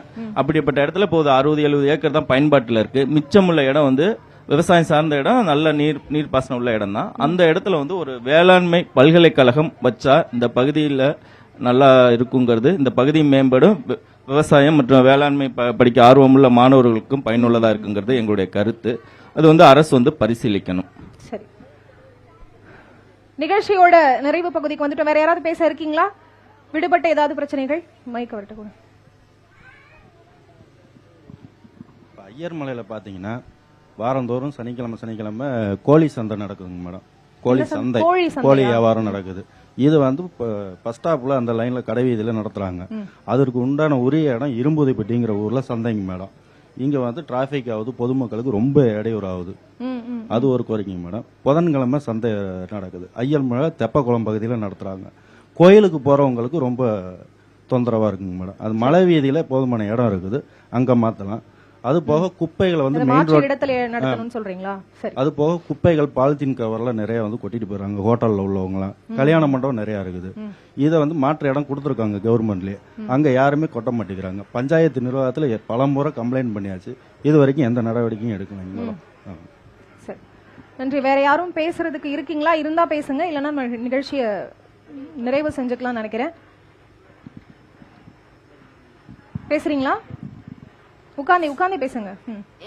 அப்படிப்பட்ட இடத்துல போது 60-70 ஏக்கர் தான் பயன்பாட்டில் இருக்கு. மிச்சமுள்ள இடம் வந்து விவசாயம் சார்ந்த இடம், நல்ல நீர்ப்பாசனம் உள்ள இடம் தான். அந்த இடத்துல வந்து ஒரு வேளாண்மை பல்கலைக்கழகம் வச்சா இந்த பகுதியில் நல்லா இருக்குங்கிறது, இந்த பகுதி மேம்படும், விவசாயம் மற்றும் வேளாண்மை படிக்க ஆர்வமுள்ள மாணவர்களுக்கும் பயனுள்ளதா இருக்குங்கிறது எங்களுடைய கருத்து. அது வந்து அரசு வந்து பரிசீலிக்கணும். சரி, நிகழ்ச்சியோட நிறைவு பகுதிக்கு வந்துட்டு வேற யாராவது பேச இருக்கீங்களா? விடுபட்ட ஏதாவது பிரச்சனைகள்? மைக்க வரட்டு. ஐயர் மலையில பாத்தீங்கன்னா வாரந்தோறும் சனிக்கிழமை கோழி சந்தை நடக்குதுங்க மேடம். கோழி சந்தை, கோழி வியாபாரம் நடக்குது. இது வந்து பஸ் ஸ்டாப்ல அந்த லைன்ல கடை வீதியில நடத்துறாங்க. அதற்கு உண்டான உரிய இடம் இரும்புதைப்பட்டிங்கிற ஊர்ல சந்தைங்க மேடம். இங்க வந்து டிராபிக் ஆகுது, பொதுமக்களுக்கு ரொம்ப இடையூறு ஆகுது. அது ஒரு கோரிக்கைங்க மேடம். புதன்கிழமை சந்தை நடக்குது. ஐயர் மலை தெப்பக்குளம் பகுதியில நடத்துறாங்க. கோயிலுக்கு போறவங்களுக்கு ரொம்ப தொந்தரவா இருக்குங்க மேடம். அது மலை வீதியில போதுமான இடம் இருக்குது, அங்க மாத்தலாம். அது போக குப்பைகளை வந்து மெயின் ரோட் அது போக குப்பைகள் பாலித்தீன் கவர்ல நிறைய வந்து கொட்டிட்டு போயிடுறாங்க. ஹோட்டல்ல உள்ளவங்களாம், கல்யாண மண்டபம் நிறைய இருக்குது. இதை வந்து மாற்று இடம் கொடுத்துருக்காங்க கவர்மெண்ட்லயே, அங்க யாருமே கொட்ட மாட்டேங்கிறாங்க. பஞ்சாயத்து நிர்வாகத்துல பல முறை கம்ப்ளைண்ட் பண்ணியாச்சு, இது வரைக்கும் எந்த நடவடிக்கையும் எடுக்கணும். நன்றி. வேற யாரும் பேசுறதுக்கு இருக்கீங்களா? இருந்தா பேசுங்க, இல்லைன்னா நிகழ்ச்சியை நிறைவு செஞ்சுக்கலாம் நினைக்கிறேன். பேசுறீங்களா? உட்கார்ந்து பேசுங்க.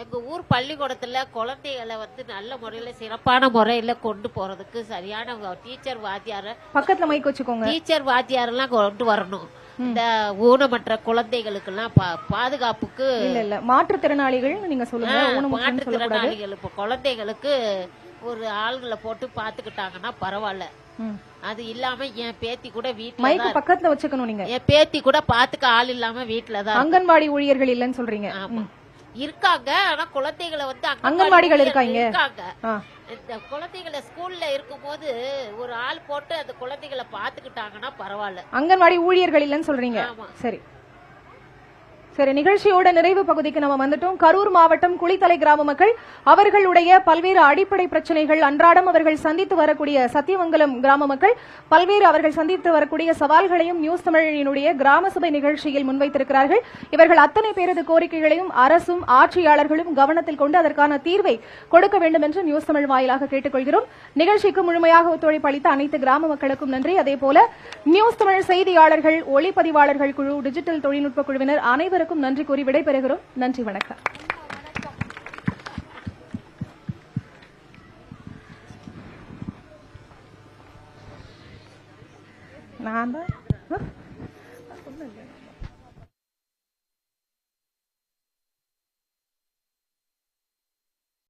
எங்க ஊர் பள்ளிக்கூடத்துல குழந்தைகளை வந்து நல்ல முறையில சிறப்பான முறையில கொண்டு போறதுக்கு சரியான டீச்சர் வாத்தியார பக்கத்துல மைக் வச்சுக்கோங்க. டீச்சர் வாத்தியார் எல்லாம் கொண்டு வரணும். இந்த ஊனமற்ற குழந்தைகளுக்கு எல்லாம் பாதுகாப்புக்கு இல்ல மாற்றுத்திறனாளிகள் நீங்க சொல்லுங்க. மாற்றுத்திறனாளிகள் இப்ப குழந்தைகளுக்கு ஒரு ஆள்களை போட்டு பாத்துக்கிட்டாங்கன்னா பரவாயில்ல. அது இல்லாம என் பேத்தி கூட வீட்டுல பக்கத்துல வச்சுக்கணும். நீங்க என் பேத்தி கூட பாத்துக்க ஆள் இல்லாம வீட்டுலதான். அங்கன்வாடி ஊழியர்கள் இல்லன்னு சொல்றீங்க? இருக்காங்க, ஆனா குழந்தைகளை வந்து அங்கன்வாடிகள் இருக்காங்க. இந்த குழந்தைகளை ஸ்கூல்ல இருக்கும் போது ஒரு ஆள் போட்டு அந்த குழந்தைகளை பாத்துக்கிட்டாங்கன்னா பரவாயில்ல. அங்கன்வாடி ஊழியர்கள் இல்லன்னு சொல்றீங்க? சரி சரி, நிகழ்ச்சியோட நிறைவு பகுதிக்கு நம்ம வந்துட்டோம். கரூர் மாவட்டம் குளித்தலை கிராம மக்கள் அவர்களுடைய பல்வேறு அடிப்படை பிரச்சனைகள், அன்றாடம் அவர்கள் சந்தித்து வரக்கூடிய சத்தியமங்கலம் கிராம மக்கள் பல்வேறு அவர்கள் சந்தித்து வரக்கூடிய சவால்களையும் நியூஸ் தமிழினுடைய கிராம சபை நிகழ்ச்சியில் முன்வைத்திருக்கிறார்கள். இவர்கள் அத்தனை பேரது கோரிக்கைகளையும் அரசும் ஆட்சியாளர்களும் கவனத்தில் கொண்டு அதற்கான தீர்வை கொடுக்க வேண்டும் என்று நியூஸ் தமிழ் வாயிலாக கேட்டுக்கொள்கிறோம். நிகழ்ச்சிக்கு முழுமையாக ஒத்துழைப்பு அளித்த அனைத்து கிராம மக்களுக்கும் நன்றி. அதேபோல நியூஸ் தமிழ் செய்தியாளர்கள், ஒளிப்பதிவாளர்கள் குழு, டிஜிட்டல் தொழில்நுட்ப குழுவினர் அனைவருக்கும் நன்றி கூறி விடைபெறுகிறோம். நன்றி, வணக்கம். நான்